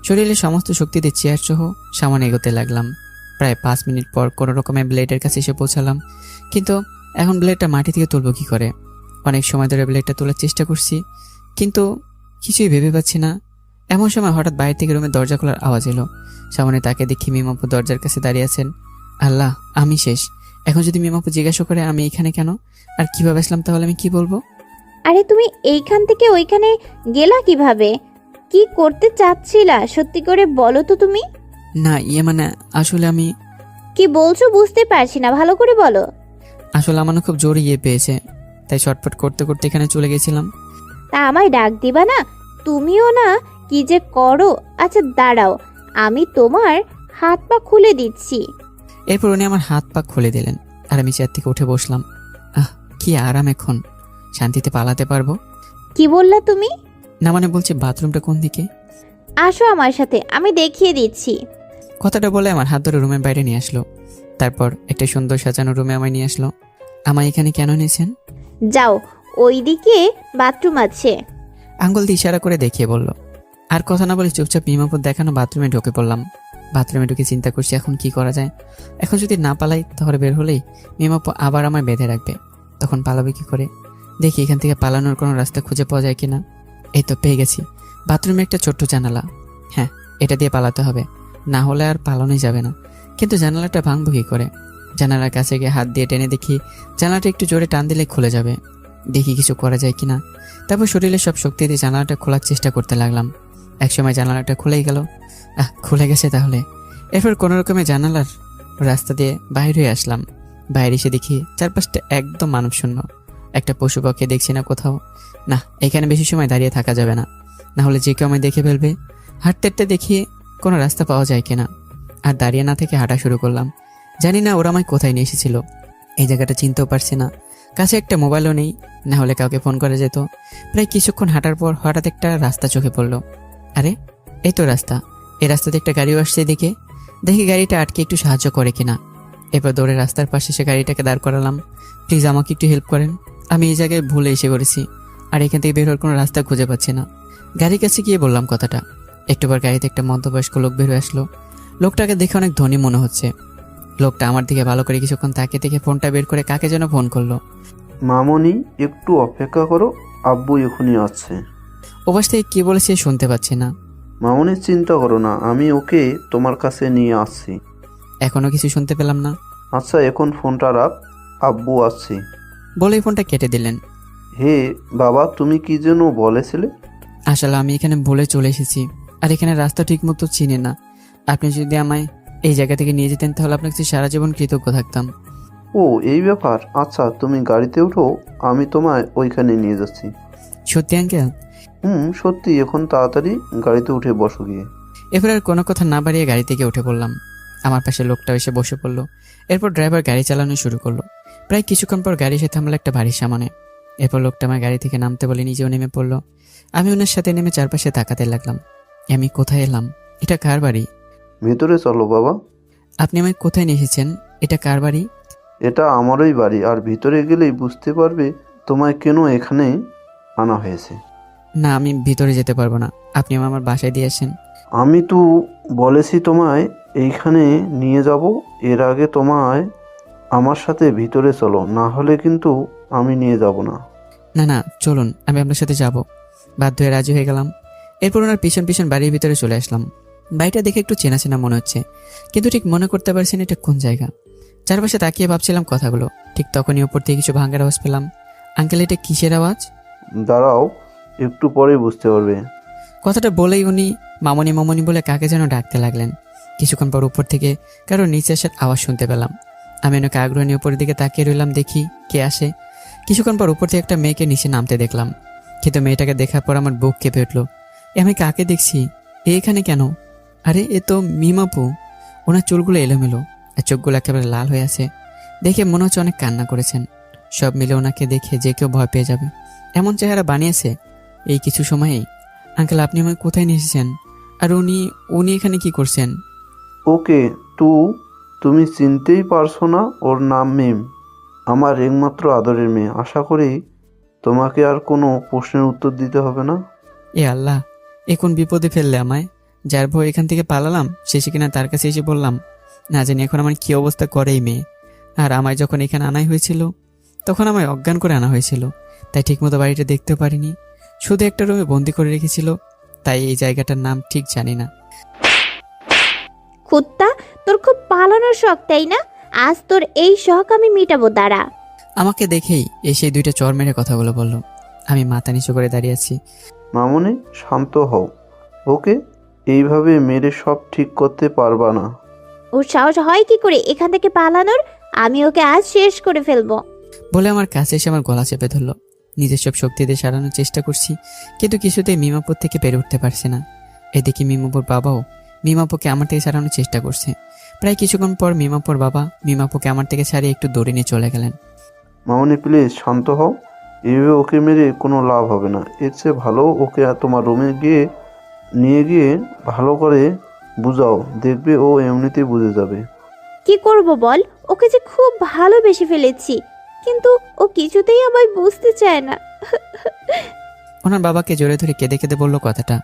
শরীরের সমস্ত শক্তি দিয়ে চেয়ার সহ সামনে এগোতে লাগলাম। প্রায় 5 মিনিট পর কোনো রকমের ব্লেডের কাছে এসে পৌঁছালাম। কিন্তু এখন ব্লেডটা মাটি থেকে তুলব কি করে? অনেক সময় ধরে ব্লেডটা তোলার চেষ্টা করছি, কিন্তু কিছুই ভেবে পাচ্ছি না। এমন সময় হঠাৎ বাইরে থেকে রুমের দরজা খোলার আওয়াজ এলো। সামনে তাকে দেখি মিমাপু দরজার কাছে দাঁড়িয়ে আছেন। আল্লাহ, আমি শেষ। এখন যদি মিমাপু জিজ্ঞাসা করে আমি এখানে কেন আর কিভাবে আসলাম, তাহলে আমি কি বলবো? আরে তুমি এইখান থেকে ওইখানে গেলা কিভাবে? কি করতে চাচ্ছিলা সত্যি করে বলো তো তুমি। না মানে আসলে আমি কি বলছো বুঝতে পারছি না, ভালো করে বলো। আসলে আমার না খুব জোরে পেয়েছে, তাই ছটফট করতে করতে এখানে চলে গেছিলাম। তা আমায় ডাক দিবা না? তুমিও না কি যে করো। আচ্ছা দাঁড়াও, আমি তোমার হাত পা খুলে দিচ্ছি। এরপর উনি আমার হাত পা খুলে দিলেন, আর আমি চেয়ার থেকে উঠে বসলাম। কি আরাম, এখন শান্তিতে পালাতে পারবো। কি বললা তুমি? না মানে বলছি বাথরুমটা কোন দিকে? আসো আমার সাথে, আমি দেখিয়ে দিচ্ছি। কথাটা বলে আমার হাত ধরে রুমের বাইরে নিয়ে আসলো। তারপর একটা সুন্দর সাজানো রুমে আমায় নিয়ে আসলো। আমায় এখানে কেন নিয়েছেন? যাও, ওইদিকে বাথরুম আছে। আঙ্গুল দিয়ে ইশারা করে দেখিয়ে বলল। আর কথা না বলে চুপচাপ মিমাপুর দেখানো বাথরুমে ঢুকে পড়লাম। বাথরুমে ঢুকে চিন্তা করছি এখন কি করা যায়। এখন যদি না পালাই তাহলে বের হলেই মিমাপু আবার আমায় বেঁধে রাখবে, তখন পালাবে কি করে? দেখি এখান থেকে পালানোর কোনো রাস্তা খুঁজে পাওয়া যায় কিনা। এই তো পেয়ে গেছি, বাথরুমে একটা ছোট্ট জানালা। হ্যাঁ, এটা দিয়ে পালাতে হবে, না হলে আর পালানোই যাবে না। কিন্তু জানালাটা ভাঙবো কি করে? জানালার কাছে গিয়ে হাত দিয়ে টেনে দেখি জানালাটা একটু জোরে টান দিলে খুলে যাবে। দেখি কিছু করা যায় কিনা। তারপর শরীরের সব শক্তি দিয়ে জানালাটা খোলার চেষ্টা করতে লাগলাম। একসময় জানালাটা খুলেই গেল। খুলে গেছে তাহলে। এরপর কোনো রকমের জানালার রাস্তা দিয়ে বাইরে হয়ে আসলাম। বাইরে এসে দেখি চারপাশটা একদম মানবশূন্য। একটা পশু পক্ষী দেখছি না কোথাও। না, এখানে বেশি সময় দাঁড়িয়ে থাকা যাবে না, না হলে যে কেউ আমায় দেখে ফেলবে। হাঁটতে দেখি কোনো রাস্তা পাওয়া যায় কিনা। আর দাঁড়িয়ে না থেকে হাঁটা শুরু করলাম। জানি না ওরা আমায় কোথায় নিয়ে এসেছিল, এই জায়গাটা চিনতেও পারছি না। কাছে একটা মোবাইলও নেই, না হলে কাউকে ফোন করা যেত। প্রায় কিছুক্ষণ হাঁটার পর হঠাৎ একটা রাস্তা চোখে পড়লো। আরে এই তো রাস্তা। এই রাস্তাতে একটা গাড়িও আসছে। দেখি গাড়িটা আটকে একটু সাহায্য করে কিনা। এরপর দৌড়ে রাস্তার পাশে সে গাড়িটাকে দাঁড় করালাম। প্লিজ আমাকে একটু হেল্প করেন, আমি এই জায়গায় ভুলে এসে করেছি, আর এখান থেকে বের হওয়ার কোনো রাস্তা খুঁজে পাচ্ছি না। গাড়ির কাছে গিয়ে বললাম কথাটা। একটু পর গাড়িতে একটা মধ্যবয়স্ক লোক বের হয়ে আসলো। লোকটাকে দেখে অনেক ধনী মনে হচ্ছে। লোকটা আমার দিকে ভালো করে কিছুক্ষণ তাকিয়ে দেখে ফোনটা বের করে কাকে যেন ফোন করলো। মামনি, একটু অপেক্ষা করো, আব্বু এখনই আসছে। ওপাশ থেকে কি বলেছে শুনতে পাচ্ছি না। মামনি চিন্তা করো না, আমি ওকে তোমার কাছে নিয়ে আসছি। এখনো কিছু শুনতে পেলাম না। আচ্ছা এখন ফোনটা রাখ, আব্বু আসছি। বলেই ফোনটা কেটে দিলেন। হে বাবা, তুমি কি যেন বলেছিলে? আসলে আমি এখানে ভুলে চলে এসেছি, আর এখানে রাস্তা ঠিক মতো চিনি না। আপনি যদি আমায় এই জায়গা থেকে নিয়ে যেতেন তাহলে আপনার কাছে সারা জীবন কৃতজ্ঞ থাকতাম। ও এই ব্যাপার, আচ্ছা তুমি গাড়িতে উঠো, আমি তোমায় ওইখানে নিয়ে যাচ্ছি। সত্যি আঙ্কেল? সত্যি, এখন তাড়াতাড়ি গাড়িতে উঠে বসো গিয়ে। এরপর আর কোনো কথা না বাড়িয়ে গাড়ি থেকে উঠে পড়লাম। আমার পাশে লোকটা এসে বসে পড়লো। এরপর ড্রাইভার গাড়ি চালানো শুরু করলো। প্রায় কিছুক্ষণ পর গাড়ি এসে থামলো একটা বাড়ির সামনে। এরপর লোকটা আমার গাড়ি থেকে নামতে বলে নিজেও নেমে পড়লো। আমি ওনার সাথে নেমে চারপাশে তাকাতে লাগলাম। আমি কোথায় এলাম? এটা কার বাড়ি? ভেতরে চলো বাবা। আপনি আমায় কোথায় নিয়ে এসেছেন? এটা কার বাড়ি? এটা আমারই বাড়ি, আর ভিতরে গেলেই বুঝতে পারবে তোমায় কেন এখানে আনা হয়েছে। না, আমি ভিতরে যেতে পারবো না। আপনি আমার বাসায় দিয়ে আসেন। আমি তো বলেছি তোমায় এইখানে নিয়ে যাব, এর আগে তোমায় আমার সাথে ভিতরে চলো, না হলে কিন্তু আমি নিয়ে যাব না। না না, চলুন, আমি আপনার সাথে যাব। বাধ্য হয়ে রাজি হয়ে গেলাম। এরপর ওনার পিছন পিছন বাড়ির ভিতরে চলে আসলাম। বাড়িটা দেখে একটু চেনা চেনা মনে হচ্ছে, কিন্তু ঠিক মনে করতে পারছি না এটা কোন জায়গা। চারপাশে তাকিয়ে ভাবছিলাম কথাগুলো, ঠিক তখনই ওপর থেকে কিছু ভাঙার আওয়াজ পেলাম। আঙ্কেল, এটা কিসের আওয়াজ? দাঁড়াও, একটু পরে বুঝতে পারবে। কথাটা বলেই উনি মামনি মামনি বলে কাকে যেন ডাকতে লাগলেন। কিছুক্ষণ পর উপর থেকে কারো নিচে আসার আওয়াজ শুনতে পেলাম। আমি ওনাকে আগ্রহ নিয়ে উপরের দিকে তাকিয়ে রইলাম, দেখি কে আসে। কিছুক্ষণ পর উপর থেকে একটা মেয়েকে নিচে নামতে দেখলাম, কিন্তু মেয়েটাকে দেখার পর আমার বুক কেঁপে উঠলো। আমি কাকে দেখছি? এখানে কেন? আরে, এ তো মিমাপু। ওনার চুলগুলো এলোমেলো আর চোখগুলো একেবারে লাল হয়ে আছে। দেখে মনে হচ্ছে অনেক কান্না করেছেন। সব মিলে ওনাকে দেখে যে কেউ ভয় পেয়ে যাবে এমন চেহারা বানিয়েছে এই কিছু সময়েই। আঙ্কেল, আপনি আমায় কোথায় নিয়ে এসেছেন? আর উনি এখানে কি করছেন? ওকে, তুমি চিনতেই পারছো না? ওর নাম মিম, আমার একমাত্র আদরের মেয়ে। আশা করি তোমাকে আর কোনো প্রশ্নের উত্তর দিতে হবে না। এ আল্লাহ, এ কোন বিপদে ফেললে আমায়! যার ভয় এখান থেকে পালালাম, শেষে কিনা তার কাছে এসে বললাম। না জানি এখন আমার কি অবস্থা করে এই মেয়ে। আর আমায় যখন এখানে আনাই হয়েছিল তখন আমায় অজ্ঞান করে আনা হয়েছিল, তাই ঠিকমতো বাড়িটা দেখতেও পারিনি। শুধু একটা রুমে বন্দি করে রেখেছিল, তাই এই জায়গাটার নাম ঠিক জানি না। কুত্তা, তোর খুব পালানোর শখ তাই না? আজ তোর এই শখ আমি মিটাবো, দাঁড়া। আমাকে দেখেই এসে দুইটা চর মেরে কথাগুলো বলল। আমি মাথা নিচু করে দাঁড়িয়ে আছি। মামুনি, শান্ত হও। ওকে এইভাবে মেরে সব ঠিক করতে পারবা না। ওর সাহস হয় কি করে এখান থেকে পালানোর? আমি ওকে আজ শেষ করে ফেলবো। বলে আমার কাছে এসে আমার গলা চেপে ধরলো। নিজের সব শক্তি দিয়ে সারানোর চেষ্টা করছি, কিন্তু কিছুতেই মিমাপুর থেকে পেরে উঠতে পারছে না। এদিকে মিমাপুর বাবাও মিমাপুকে আমার থেকে ছাড়ানোর চেষ্টা করছে। প্রায় কিছুক্ষণ পর মিমাপুর বাবা মিমাপুকে আমার থেকে ছাড়িয়ে একটু দৌড়ে নিয়ে চলে গেলেন। মামুনি প্লিজ শান্ত হও, এইভাবে ওকে মেরে কোনো লাভ হবে না। এর চেয়ে ভালো ওকে তোমার রুমে নিয়ে গিয়ে ভালো করে বুঝাও, দেখবে ও এমনিতেই বুঝে যাবে। কি করব বল? ওকে যে খুব ভালোবেসে ফেলেছি, কিন্তু ও কিছুতেই আমায় বুঝতে চায় না। ওনার বাবাকে জোরে ধরে কেঁদে কেঁদে বললো কথাটা।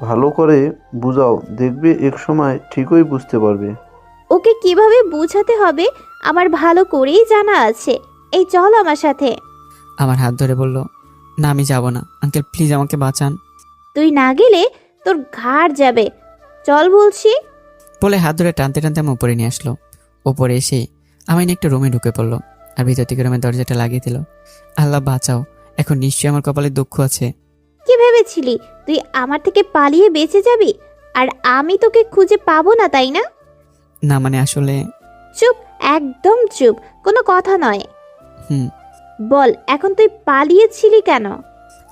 ভালো করে বুঝাও, দেখবে এক সময় ঠিকই বুঝতে পারবে। ওকে কিভাবে বোঝাতে হবে আমার ভালো করেই জানা আছে। এই চল আমার সাথে। আমার হাত ধরে বলল, না আমি যাব না, আঙ্কেল প্লিজ আমাকে বাঁচান। তুই না গেলে তোর ঘাড় যাবে, চল বলছি। বলে হাত ধরে টানতে টানতে আমার উপরে নিয়ে আসলো। ওপরে এসে আমি একটা রুমে ঢুকে পড়লো আর ভিতর থেকে রুমের দরজাটা লাগিয়ে দিল। আল্লাহ বাঁচাও, এখন নিশ্চয়ই আমার কপালে দুঃখ আছে। কি ভেবেছিলি তুই আমার থেকে পালিয়ে বেঁচে যাবি আর আমি তোকে খুঁজে পাবো না, তাই না? না মানে আসলে চুপ, একদম চুপ, কোনো কথা নয়। হুম। বল, এখন তুই পালিয়েছিলি কেন?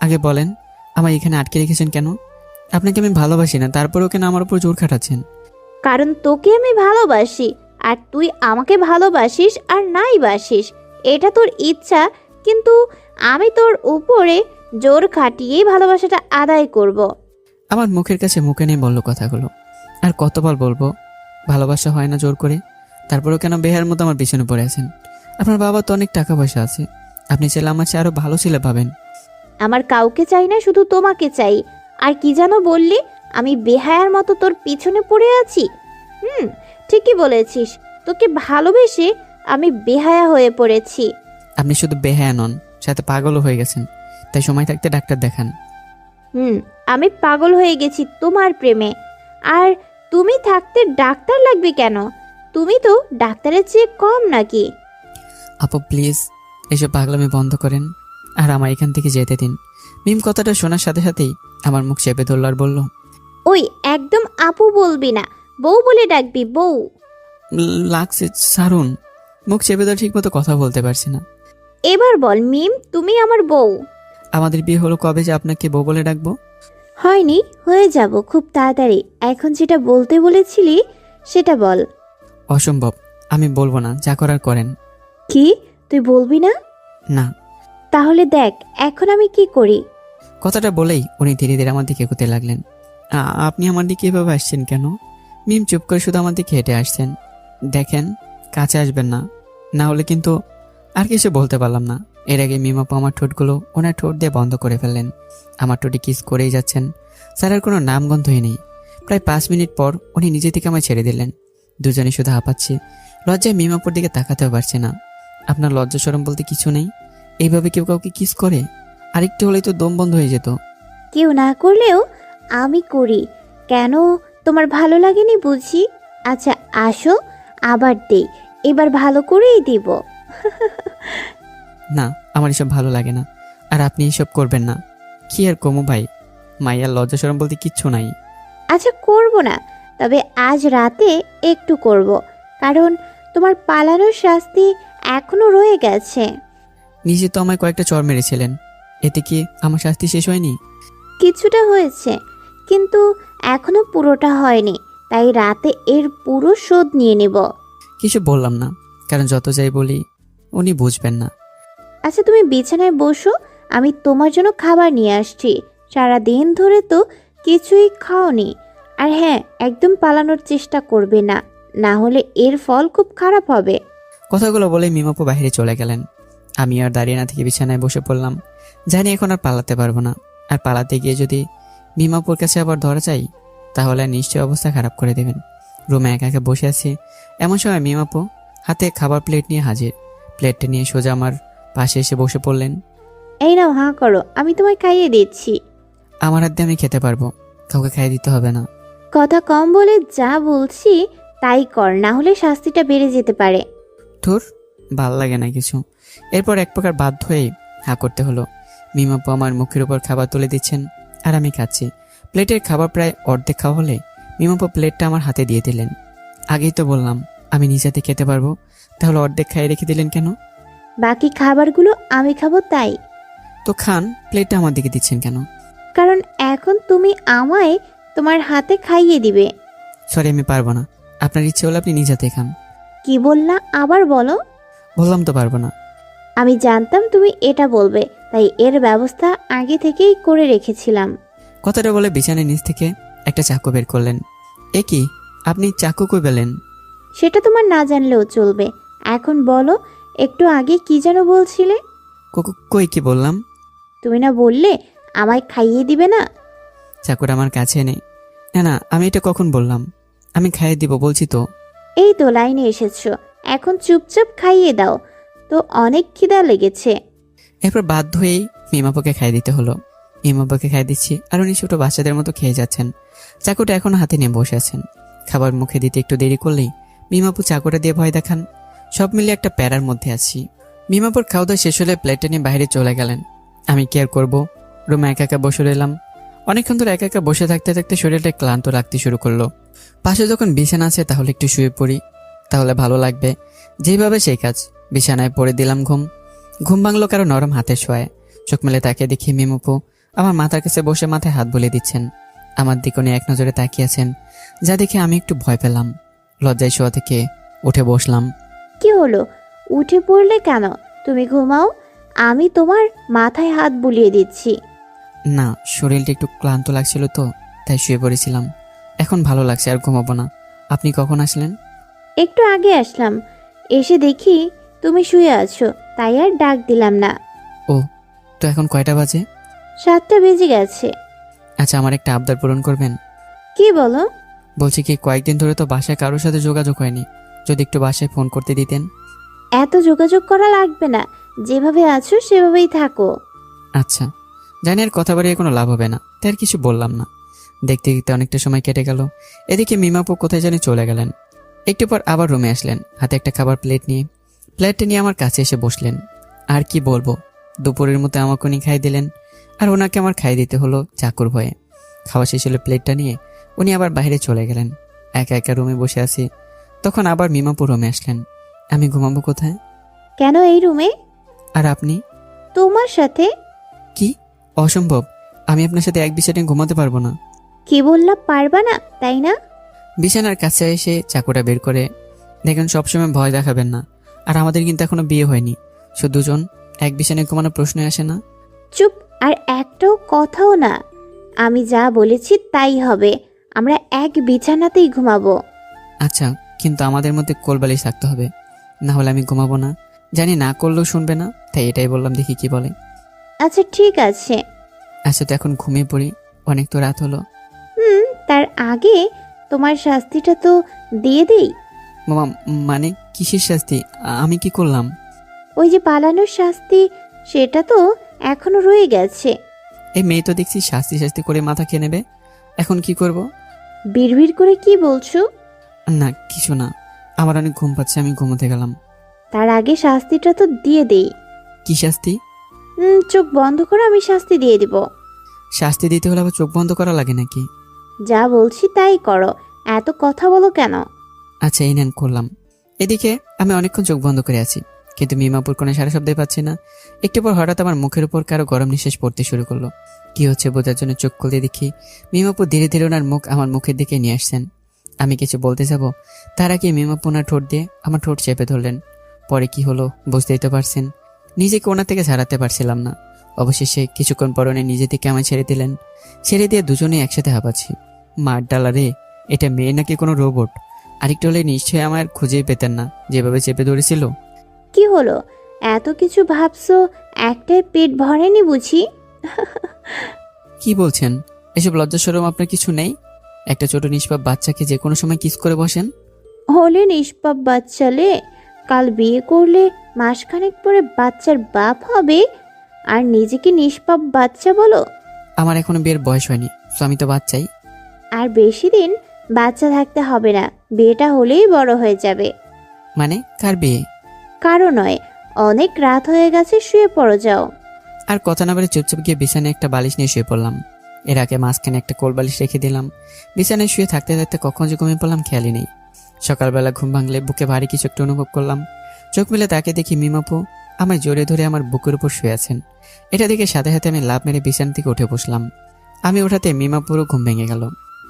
আগে বলেন, আমায় এখানে আটকে রেখেছেন কেন? আপনাকে আমি ভালোবাসি না, তারপরেও কেন আমার উপর জোর খাটাচ্ছেন? কারণ তোকে আমি ভালোবাসি, আর তুই আমাকে ভালোবাসিস আর নাই বাসিস, এটা তোর ইচ্ছা, কিন্তু আমি তোর উপরে জোর খাটিয়েই ভালোবাসাটা আদায় করব। আমার মুখের কাছে মুখে নিয়ে বললো কথাগুলো। আর কতবার বলবো ভালোবাসা হয় না জোর করে? তারপরেও কেন বেহার মতো আমার পিছনে পড়ে আছেন? আপনার বাবা তো অনেক টাকা পয়সা আছে, আপনি চাইলে আমার চেয়ে আরো ভালো ছেলে পাবেন। আমার কাউকে চাই না, শুধু তোমাকে চাই। আর কি যেন বললি, আমি বেহায়ার মতো তোর পিছনে পড়ে আছি? ঠিকই বলেছিস, তোকে ভালোবেসে আমি বেহায়া হয়ে পড়েছি। আপনি শুধু বেহায়া নন, সাথে পাগলও হয়ে গেছেন, তাই সময় থাকতে ডাক্তার দেখান। আমি পাগল হয়ে গেছি তোমার প্রেমে। আর তুমি থাকতে ডাক্তার লাগবে কেন? তুমি তো ডাক্তারের চেয়ে কম নাকি? আপু প্লিজ এসব পাগলামি বন্ধ করেন আর আমায় এখান থেকে যেতে দিন। মিম কথাটা শোনার সাথে সাথেই আমার মুখ চেপে ধরল আর বলল, ওই একদম আপু বলবি না, বউ বলে ডাকবি, বউ। লাগছে সারুন। মুখ চেপে ধরে ঠিক মতো কথা বলতে পারছি না। এবার বল মিম, তুমি আমার বউ। আমাদের বিয়ে হলো কবে যে আপনাকে বউ বলে ডাকবো? হয়নি, হয়ে যাব খুব তাড়াতাড়ি। এখন যেটা বলতে বলেছিলি সেটা বল। অসম্ভব, আমি বলবো না, যা করার করেন। কি, তুই বলবি না? না, তাহলে দেখ এখন আমি কি করি। কথাটা বলেই উনি ধীরে ধীরে আমার দিকে এগোতে লাগলেন। আপনি আমার দিকে এভাবে আসছেন কেন? মিম চুপ করে শুধু আমার দিকে হেঁটে আসছেন। দেখেন, কাছে আসবেন না, না হলে কিন্তু। আর কিছু বলতে পারলাম না। এর আগে মিম আপু আমার ঠোঁটগুলো ওনার ঠোঁট দিয়ে বন্ধ করে ফেললেন। আমার ঠোঁটে কিস করেই যাচ্ছেন। স্যারের কোনো নামগন্ধই নেই। প্রায় 5 মিনিট পর উনি নিজে থেকে আমায় ছেড়ে দিলেন। দুজনে শুধু হাঁপাচ্ছি। লজ্জায় মিম আপুর দিকে তাকাতেও পারছি না। আপনার লজ্জা শরম বলতে কিছু নেই? এইভাবে কেউ কাউকে কিস করে? আরেকটু হলেই তো দম বন্ধ হয়ে যেত। কেউ না করলেও আমি করি। কেন, তোমার ভালো লাগেনি বুঝি? আচ্ছা আসো, আবার দেই। এবার ভালো করেই দিব। না, আমার এসব ভালো লাগে না। আর আপনি এসব করবেন না। কি আর কমু ভাই, মাইয়ার লজ্জা শরম বলতে কিচ্ছু নাই। আচ্ছা করব না, তবে আজ রাতে একটু করব, কারণ তোমার পালানোর শাস্তি এখনো রয়ে গেছে। নিজে তো আমায় কয়েকটা চড় মেরেছিলেন, এতে কি আমার শাস্তি শেষ হয়নি? কিছুটা হয়েছে, কিন্তু এখনো পুরোটা হয়নি। তাই রাতে এর পুরো শোধ নিয়ে নেব। কিছু বললাম না, কারণ যত যাই বলি উনি বুঝবেন না। আচ্ছা তুমি বিছানায় বসো, আমি তোমার জন্য খাবার নিয়ে আসছি। সারা দিন ধরে তো কিছুই খাওনি। আর হ্যাঁ, একদম পালানোর চেষ্টা করবে না, না হলে এর ফল খুব খারাপ হবে। কথাগুলো বলে মিমাপু বাইরে চলে গেলেন। আমি আর দাঁড়িয়ে না থেকে বিছানায় বসে পড়লাম। জানি এখন আর পালাতে পারবো না। আর পালাতে গিয়ে যদি মিমাপুর কাছে আবার ধরা চাই, তাহলে নিশ্চয় অবস্থা খারাপ করে দেবেন। রুমে একা একা বসে আছি, এমন সময় মিমাপু হাতে খাবার প্লেট নিয়ে হাজির। প্লেটটা নিয়ে সোজা আমার পাশে এসে বসে পড়লেন। এই নাও, হাঁ করো, আমি তোমায় খাইয়ে দিচ্ছি। আমার হাত দিয়ে আমি খেতে পারবো, কাউকে খাইয়ে দিতে হবে না। কথা কম বলে যা বলছি তাই কর, না হলে শাস্তিটা বেড়ে যেতে পারে। ধুর, ভাল লাগে না কিছু। এরপর এক প্রকার বাধ্য হয়ে হাঁ করতে হলো। মিমাপু আমার মুখের উপর খাবার তুলে দিচ্ছেন আর আমি খাচ্ছি। প্লেটের খাবার প্রায় অর্ধেক খাওয়া হলে মিমাপু প্লেটটা আমার হাতে দিয়ে দিলেন। আগেই তো বললাম আমি নিজেতে খেতে পারবো, তাহলে অর্ধেক খাইয়ে রেখে দিলেন কেন? বাকি খাবারগুলো আমি খাবো তাই। তো খান, প্লেটটা আমার দিকে দিচ্ছেন কেন? কারণ এখন তুমি আমায় তোমার হাতে খাইয়ে দিবে। সরি, আমি পারবো না। আপনার ইচ্ছে হলে আপনি নিজেতে খান। কি বললা, আবার বলো। বললাম তো পারবো না। আমি জানতাম তুমি এটা বলবে, তাই এর ব্যবস্থা আগে থেকেই করে রেখেছিলাম। কথাটা বলে বিছানার নিচ থেকে একটা চাকু বের করলেন। এ কি, আপনি চাকু কই পেলেন? সেটা তোমার না জানলেও চলবে। এখন বলো, একটু আগে কি যেন বলছিলে? কই কি বললাম? তুমি না বললে আমায় খাইয়ে দিবে না? চাকুটা আমার কাছে নেই। না না, আমি এটা কখন বললাম? আমি খাইয়ে দিব বলছি তো। এই তো লাইনে এসেছো, এখন চুপচাপ খাইয়ে দাও তো, অনেক খিদা লেগেছে। এরপর বাধ্য হয়েই মিমাপুকে খাইয়ে দিতে হলো। মিমাপুকে খাইয়ে দিচ্ছি আর উনি ছোট বাচ্চাদের মতো খেয়ে যাচ্ছেন। চাকুটা এখন হাতে নিয়ে বসে আছেন। খাবার মুখে দিতে একটু দেরি করলেই মিমাপু চাকুটা দিয়ে ভয় দেখান। সব মিলিয়ে একটা প্যারার মধ্যে আছি। মিমাপুর খাওয়া দাওয়া শেষ হলে প্লেটটা নিয়ে বাইরে চলে গেলেন। আমি কি আর করবো, রুমে একা একা বসে রইলাম। অনেকক্ষণ ধরে একা একা বসে থাকতে থাকতে শরীরটা ক্লান্ত লাগতে শুরু করলো। পাশে যখন বিছানা আছে তাহলে একটু শুয়ে পড়ি, তাহলে ভালো লাগবে। যেভাবে সেই কাজ, বিছানায় পড়ে দিলাম ঘুম। ঘুম ভাঙলো কারো নরম হাতের ছোঁয়ায়। চোখ মেলে তাকিয়ে দেখি মিমাপু আমার মাথার কাছে বসে মাথায় হাত বুলিয়ে দিচ্ছেন। আমার দিকে উনি এক নজরে তাকিয়ে আছেন, যা দেখে আমি একটু ভয় পেলাম। লজ্জায় শোয়া থেকে উঠে বসলাম। কি হলো, উঠে পড়লে কেন? তুমি ঘুমাও, আমি তোমার মাথায় হাত বুলিয়ে দিচ্ছি। না, শরীরটা একটু ক্লান্ত লাগছিল তো, তাই শুয়ে পড়েছিলাম। এখন ভালো লাগছে, আর ঘুমাবো না। আপনি কখন আসলেন? একটু আগে আসলাম, এসে দেখি তুমি শুয়ে আছো, তাই আর ডাক দিলাম না। ও, তো এখন কয়টা বাজে? 7টা বেজে গেছে। আচ্ছা, আমার একটা আবদার পূরণ করবেন? কি বলো? বলছি কি, কয়েকদিন ধরে তো বাসায় কারোর সাথে যোগাযোগ হয়নি, যদি একটু বাসায় ফোন করতে দিতেন। এত যোগাযোগ করা লাগবে না, যেভাবে আছো সেভাবেই থাকো। আচ্ছা, জানি আর কথা বাড়িয়ে কোনো লাভ হবে না, তাই আর কিছু বললাম না। দেখতে দেখতে অনেকটা সময় কেটে গেল। এদিকে মিমাপু কোথায় জানি চলে গেলেন। একটু পর আবার রুমে আসলেন, হাতে একটা খাবার প্লেট নিয়ে। প্লেটটা নিয়ে আমার কাছে এসে বসলেন। আর কি বলবো, দুপুরের মতো আমাকে উনি খাই দিলেন, আর ওনাকে আমার খাই দিতে হলো চাকুর ভয়ে। খাওয়া শেষ হলে প্লেটটা নিয়ে উনি আবার বাইরে চলে গেলেন। একা একা রুমে বসে আছি, তখন আবার মিমাপু রুমে আসলেন। আমি ঘুমাবো কোথায়? কেন এই রুমে? আর আপনি? তোমার সাথে। কি? অসম্ভব, আমি আপনার সাথে এক বিছানায় ঘুমাতে পারবো না। কি বললা, পারবা না তাই না? বিছানার কাছে এসে চাকুটা বের করে দেখেন, সবসময় ভয় দেখাবেন না। আর আমাদের কিন্তু এখনো বিয়ে হয়নি, শুধু দুজন এক বিছানায় ঘুমানোর প্রশ্নই আসে না। চুপ, আর একটাও কথাও না। আমি যা বলেছি তাই হবে। আমরা এক বিছানাতেই ঘুমাবো। আচ্ছা, কিন্তু আমাদের মধ্যে কোলবালিশ থাকতে হবে, না হলে আমি ঘুমাবো না। জানি না করলেও শুনবে না, তাই এটাই বললাম, দেখি কি বলে। আচ্ছা ঠিক আছে। আচ্ছা, তো এখন ঘুমিয়ে পড়ি, অনেক তো রাত হলো। তার আগে তোমার শাস্তিটা তো দিয়ে দেই। মামা, মানে কিসের শাস্তি? আমি কি করলাম? ওই যে পালানোর শাস্তি, সেটা তো এখনো রয়ে গেছে। এই মেয়ে তো দেখছি শাস্তি শাস্তি করে মাথা খেয়ে নেবে। এখন কি করব? বিড়বিড় করে কি বলছো? না কিছু না, আমার অনেক ঘুম পাচ্ছে, আমি ঘুমোতে গেলাম। তার আগে শাস্তিটা তো দিয়ে দেই। কি শাস্তি? চোখ বন্ধ করো, আমি শাস্তি দিয়ে দিব। শাস্তি দিতে হলে আবার চোখ বন্ধ করা লাগে নাকি? যা বলছি তাই করো, এত কথা বলো কেন? আচ্ছা, এই নেন, করলাম। এদিকে আমি অনেকক্ষণ চোখ বন্ধ করে আছি, কিন্তু মিমাপুর কোনো সারা শব্দই পাচ্ছি না। একটু পর হঠাৎ আমার মুখের উপর কারো গরম নিঃশ্বাস পড়তে শুরু করলো। কি হচ্ছে বোঝার জন্য চোখ খুলে দেখি মিমাপুর ধীরে ধীরে ওনার মুখ আমার মুখের দিকে নিয়ে আসছেন। আমি কিছু বলতে যাব, তার আগে মিমাপু ওনার ঠোঁট দিয়ে আমার ঠোঁট চেপে ধরলেন। পরে কি হলো বুঝতেই তো পারছেন। নিজেকে ওনার থেকে ছাড়াতে পারছিলাম না। অবশেষে কিছুক্ষণ পর উনি নিজে থেকে আমায় ছেড়ে দিলেন। ছেড়ে দিয়ে দুজনেই একসাথে হাঁপাচ্ছি। মার ডালা রে, এটা মেয়ে নাকি কোনো রোবট? আরেকটু হলে নিশ্চয়ই আমার খুঁজেই পেতেন না, যেভাবে চেপে ধরেছিল। কি হলো, এত কিছু ভাবছো, একটাই পেট ভরেনি বুঝি? কি বলছেন? এসব লজ্জা শরম আপনার কিছু নেই? একটা ছোট নিষ্পাপ বাচ্চাকে যে কোনো সময় কিস করে বসেন। হলে নিষ্পাপ বাচ্চালে, কাল বিয়ে করলে মাসখানেক পরে বাচ্চার বাপ হবে, আর নিজেকে নিষ্পাপ বাচ্চা বলো? আমার এখনো বিয়ের বয়স হয়নি, তো আমি তো বাচ্চাই। আর বেশি দিন বাচ্চা থাকতে হবে না, বিয়েটা হলেই বড় হয়ে যাবে। মানে কার বিয়ে? কারো নয়, অনেক রাত হয়ে গেছে, শুয়ে পড়ো যাও। আর কথা না বলে চুপচাপ গিয়ে বিছানায় একটা বালিশ নিয়ে শুয়ে পড়লাম। এর আগে মাঝখানে একটা কোল বালিশ রেখে দিলাম। বিছানায় শুয়ে থাকতে থাকতে কখন যে ঘুমিয়ে পড়লাম খেয়ালই নেই। সকালবেলা ঘুম ভাঙলে বুকে ভারী কিছু একটা অনুভব করলাম। চোখ মেলে তাকে দেখি মিমাপু আমায় জোরে ধরে আমার বুকের উপর শুয়ে আছেন। এটা দেখে সাথে সাথে আমি লাফ মেরে বিছানা থেকে উঠে বসলাম। আমি ওঠাতে মিমাপুরও ঘুম ভেঙে গেল।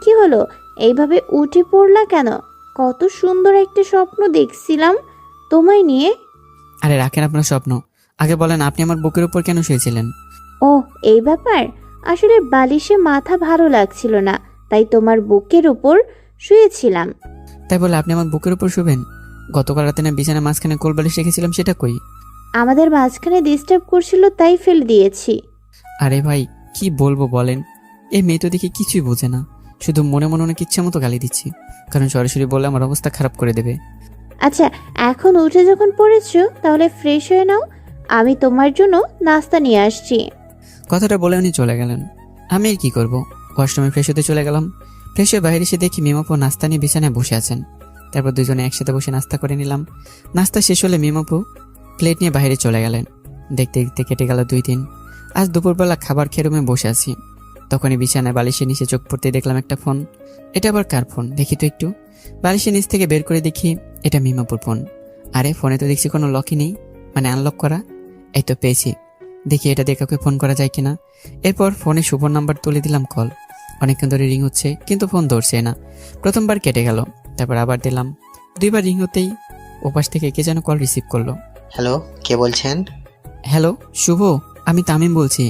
কি হলো, এইভাবে উঠে পড়লা কেন? কত সুন্দর একটা স্বপ্ন দেখছিলাম তোমায় নিয়ে। আরে রাখেন আপনার স্বপ্ন, আগে বলেন আপনি আমার বুকের উপর কেন শুয়েছিলেন? ও, এই ব্যাপার। আসলে বালিশে মাথা ভালো লাগছিল না, তাই তোমার বুকের উপর শুয়েছিলাম। তাই বলে আপনি আমার বুকের উপর শুবেন? গতকাল রাতে না বিছানার মাঝখানে কোল বালিশ রেখেছিলাম, সেটা কই? আমাদের মাঝখানে ডিস্টার্ব করছিল তাই ফেলে দিয়েছি। আরে ভাই কি বলবো বলেন, এই মেয়ে তো দেখি কিছুই বোঝে না, শুধু মনে মনে অনেক ইচ্ছা মতো গালি দিচ্ছি, কারণ সরাসরি বলে আমার অবস্থা খারাপ করে দেবে। আচ্ছা, এখন উঠে যখন পড়েছো তাহলে ফ্রেশ হয়ে নাও, আমি তোমার জন্য নাস্তা নিয়ে আসছি। কথাটা বলে উনি চলে গেলেন। আমি আর কি করবো, ওয়াশরুমে ফ্রেশ হতে চলে গেলাম। ফ্রেশ হয়ে বাইরে এসে দেখি মিমাপু নাস্তা নিয়ে বিছানায় বসে আছেন। তারপর দুজনে একসাথে বসে নাস্তা করে নিলাম। নাস্তা শেষ হলে মিমাপু প্লেট নিয়ে বাইরে চলে গেলেন। দেখতে দেখতে কেটে গেল 2 দিন। আজ দুপুরবেলা খাবার খেয়ে রুমে বসে আছি, তখনই বিছানায় বালিশের নিচে চোখ পড়তে দেখলাম একটা ফোন। এটা আবার কার ফোন দেখি তো একটু। বালিশের নিচ থেকে বের করে দেখি এটা মিমাপুর ফোন। আরে ফোনে তো দেখছি কোনো লকই নেই, মানে আনলক করা। এই তো পেয়েছি, দেখি এটা দিয়ে কাউকে ফোন করা যায় কিনা। এরপর ফোনে শুভ নাম্বার তুলে দিলাম কল। অনেকক্ষণ ধরে রিং হচ্ছে কিন্তু ফোন ধরছে না। প্রথমবার কেটে গেল, তারপর আবার দিলাম। 2বার রিং হতেই ওপাশ থেকে কে যেন কল রিসিভ করলো। হ্যালো, কে বলছেন? হ্যালো শুভ, আমি তামিম বলছি।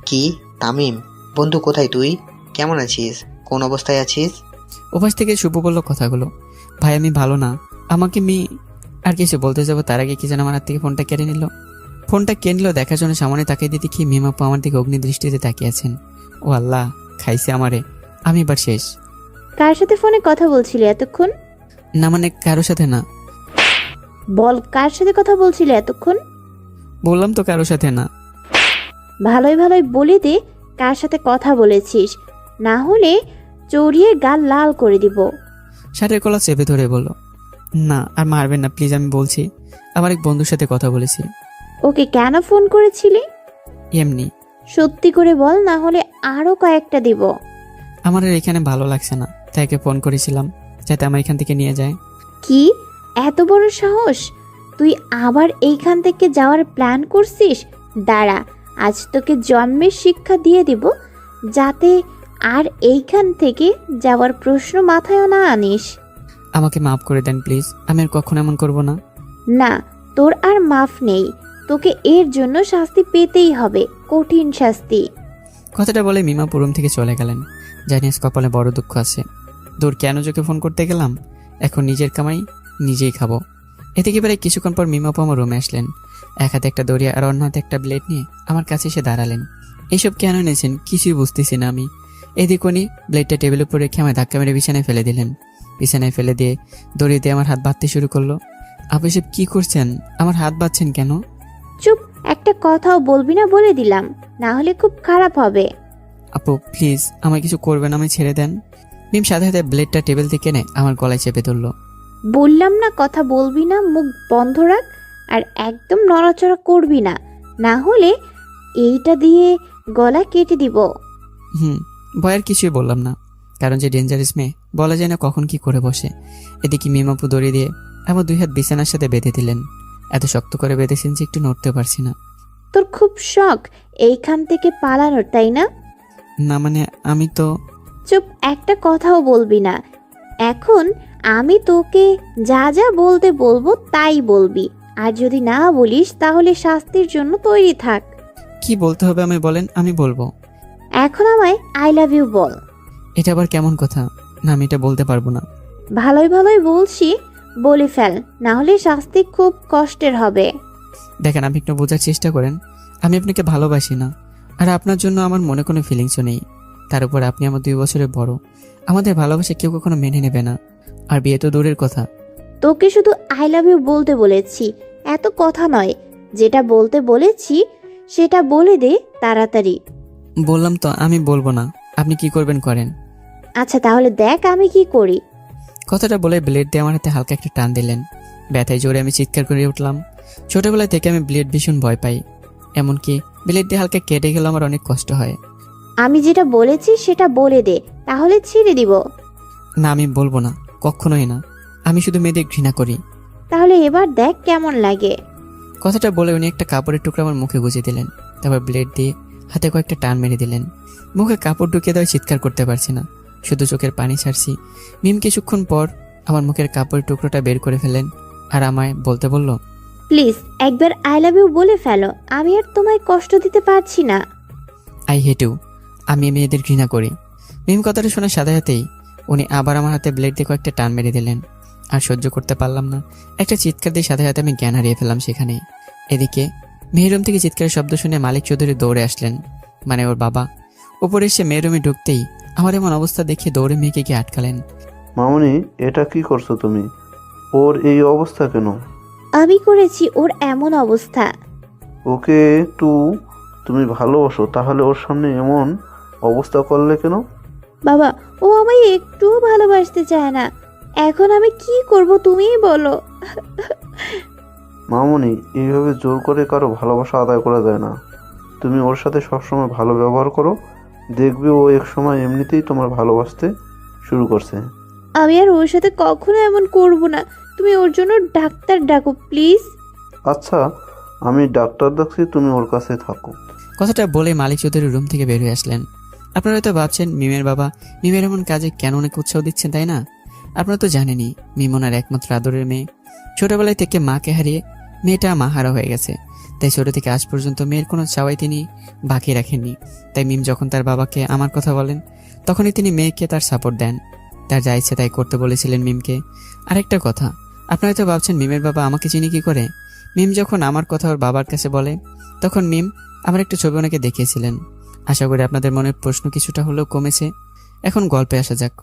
কি তামিম? বন্ধু কোথায় তুই? কেমন আছিস? কোন অবস্থায় আছিস? ওপাশ থেকে শুভ বলল কথাগুলো। ভাই আমি ভালো না, আমাকে আর কিছু বলতে যাবো তার আগে কি যেন আমার হাত থেকে ফোনটা কেড়ে নিল। ফোনটা কেড়ে নিল দেখার জন্য সামনে তাকিয়ে দিয়ে দেখি মিমাপু আমার দিকে অগ্নি দৃষ্টিতে তাকিয়ে আছেন। ও আল্লাহ, খাইছে আমারে, আমি এবার শেষ। কার সাথে ফোনে কথা বলছিলে এতক্ষণ? না মানে কারোর সাথে না। বল, কার সাথে কথা বলছিলে এতক্ষণ? বললাম তো কারোর সাথে না। ভালোই ভালোই বলে দে কার সাথে কথা বলেছিস, না হলে চড়িয়ে গাল লাল করে দিব। শার্টের কলা চেপে ধরে বলল, না আর মারবেন না প্লিজ, আমি বলছি আমার এক বন্ধুর সাথে কথা বলেছি। ওকে কেন ফোন করেছিলি? এমনি। সত্যি করে বল, না হলে আরো কয়েকটা দিব। আমার আর এখানে ভালো লাগছে না, তাই ওকে ফোন করেছিলাম যাতে আমার এখান থেকে নিয়ে যায়। কি এত বড় সাহস, তুই আবার এইখান থেকে যাওয়ার প্ল্যান করছিস? দাঁড়া, আজ তোকে জন্মের শিক্ষা দিয়ে দিব, যাতে আর এইখান থেকে যাওয়ার প্রশ্ন মাথায় না আনিস। আমাকে মাফ করে দেন প্লিজ, আমি আর কখনো এমন করব না। না, তোর আর মাফ নেই, তোকে এর জন্য শাস্তি পেতেই হবে, কঠিন শাস্তি। কথাটা বলে মিমাপু রুম থেকে চলে গেলেন। জানি আজ কপালে বড় দুঃখ আছে। দূর কেন যোকে ফোন করতে গেলাম, এখন নিজের কামাই নিজেই খাবো। এদিকে প্রায় কিছুক্ষণ পর মিমাপু আমার রুমে আসলেন। এক হাতে একটা দড়িয়া আর অন্য হাতে একটা ব্লেড নিয়ে আমার কাছে এসে দাঁড়ালেন। এইসব কেন এনেছেন কিছুই বুঝতেছি না আমি। এদিক উনি ব্লেডটা টেবিলের উপর রেখে আমায় ধাক্কা মেরে বিছানায় ফেলে দিলেন। বিছানায় ফেলে দিয়ে দড়ি দিয়ে আমার হাত বাঁধতে শুরু করলো। আপনি এসব কি করছেন? আমার হাত বাঁধছেন কেন? চুপ, একটা কথাও বলবি না বলে দিলাম, না হলে খুব খারাপ হবে। আপু প্লিজ আমায় কিছু করবেন, আমায় ছেড়ে দেন। মিম সাথে সাথে ব্লেডটা টেবিল থেকে এনে আমার গলায় চেপে ধরলো। বললাম না কথা বলবি না, মুখ বন্ধ রাখ আর একদম নড়াচড়া করবি না, না হলে এইটা দিয়ে গলা কেটে দিব। ভয়ের কিছুই বললাম না, কারণ যে ডেঞ্জারাস মেয়ে বলা যায় না কখন কি করে বসে। এদিকে মিমাপু দড়ি দিয়ে আমার 2 হাত বিছানার সাথে বেঁধে দিলেন। এত শক্ত করে বেঁধেছেন যে একটু নড়তে পারছি না। তোর খুব শখ এইখান থেকে পালানোর, তাই না? না মানে আমি তো। চুপ, একটা কথাও বলবি না। এখন আমি তোকে যা যা বলতে বলবো তাই বলবি, আর যদি না বলিস তাহলে শাস্তির জন্য তৈরি থাক। কি বলতে হবে আমি বলেন, আমি বলবো। এখন আমায় আই লাভ ইউ বল। এটা আবার কেমন কথা? না আমি এটা বলতে পারবো না। ভালোই ভালোই বলছি, বলে ফেল, না হলে শাস্তি খুব কষ্টের হবে। দেখেন আপনি একটু বোঝার চেষ্টা করেন, আমি আপনাকে ভালোবাসি না, আর আপনার জন্য আমার মনে কোনো ফিলিংসও নেই। তার উপর আপনি আমার 2 বছরের বড়, আমাদের ভালোবাসা কেউ কখনো মেনে নেবে না, আর বিয়ে তো দূরের কথা। তোকে শুধু আই লাভ ইউ বলতে বলেছি, এত কথা নয়। যেটা বলতে বলেছি সেটা বলে দে তাড়াতাড়ি। বললাম তো আমি বলবো না, আপনি কি করবেন করেন। আচ্ছা তাহলে দেখ আমি কি করি। কথাটা বলে ব্লেড দিয়ে আমার হাতে হালকা একটা টান দিলেন। ব্যথায় জোরে আমি চিৎকার করে উঠলাম। ছোটবেলা থেকে আমি ব্লেড ভীষণ ভয় পাই, এমনকি ব্লেড দিয়ে হালকা কেটে গেলে আমার অনেক কষ্ট হয়। আমি যেটা বলেছি সেটা বলে দে, তাহলে ছেড়ে দিব। না আমি বলবো না, কখনোই না। আমি শুধু মেয়েদের ঘৃণা করি। তাহলে এবার দেখ কেমন লাগে। কথাটা বলে উনি একটা কাপড়ের টুকরা আমার মুখে গুঁজে দিলেন। তারপর ব্লেড দিয়ে হাতে কয়েকটা টান মেরে দিলেন। মুখে কাপড় ঢুকিয়ে দেওয়া চিৎকার করতে পারছি না, শুধু চোখের পানি ছাড়ছি। মিম কিছুক্ষণ পর আমার মুখের কাপড়ের টুকরোটা বের করে ফেলেন আর আমায় বলতে বলল, প্লিজ একবার আই লাভ ইউ বলে ফেলো, আমি আর তোমায় কষ্ট দিতে পারছি না। আই হেট ইউ, আমি মেয়েদের ঘৃণা করি। মিম কথাটা শোনার সাথে সাথেই উনি আবার আমার হাতে ব্লেড দিয়ে কয়েকটা টান মেরে দিলেন। আর সহ্য করতে পারলাম না, একটা চিৎকার দিয়ে সাথে সাথে আমি জ্ঞান হারিয়ে ফেললাম সেখানে। এদিকে মেয়ের রুম থেকে চিৎকারের শব্দ শুনে মালিক চৌধুরী দৌড়ে আসলেন, মানে ওর বাবা। উপরে এসে মেয়ের রুমে ঢুকতেই আমার এমন অবস্থা দেখে দৌড়ে মেয়েকে গিয়ে আটকালেন। মামুনি, এটা কি করছো তুমি? ওর এই অবস্থা কেন? আমি করেছি ওর এমন অবস্থা। ওকে একটু তুমি ভালোবাসো, তাহলে ওর সামনে এমন অবস্থা করলে কেন? বাবা, ও আমায় একটুও ভালোবাসতে চায় না, এখন আমি কি করব তুমিই বলো। মামুনি, এইভাবে জোর করে কারো ভালোবাসা আদায় করা যায় না। তুমি ওর সাথে সবসময় ভালো ব্যবহার করো, দেখবে ও এক সময় এমনিতেই তোমার ভালোবাসতে শুরু করছে। আমি আর ওর সাথে কখনো এমন করব না, তুমি ওর জন্য ডাক্তার ডাকো প্লিজ। আচ্ছা, আমি ডাক্তার ডাকছি, তুমি ওর কাছে থাকো। কথাটা বলে মালিক চৌধুরী রুম থেকে বের হয়ে আসলেন। আপনারা হয়তো ভাবছেন মিমের বাবা মিমের এমন কাজে কেন অনেক উৎসাহ দিচ্ছেন, তাই না? আপনারা তো জানেনই মিম ওনার একমাত্র আদরের মেয়ে। ছোটবেলায় থেকে মাকে হারিয়ে মেয়েটা মাহারা হয়ে গেছে, তাই ছোট থেকে আজ পর্যন্ত মেয়ের কোনো চাওয়াই তিনি বাকি রাখেননি। তাই মিম যখন তার বাবাকে আমার কথা বলেন, তখনই তিনি মেয়েকে তার সাপোর্ট দেন, তার যা ইচ্ছে তাই করতে বলেছিলেন মিমকে। আরেকটা কথা, আপনারা তো ভাবছেন মিমের বাবা আমাকে চিনি কি করে। মিম যখন আমার কথা ওর বাবার কাছে বলে, তখন মিম আমার একটা ছবি ওনাকে দেখিয়েছিলেন। আশা করি আপনাদের মনের প্রশ্ন কিছুটা হলেও কমেছে। এখন গল্পে আসা যাক।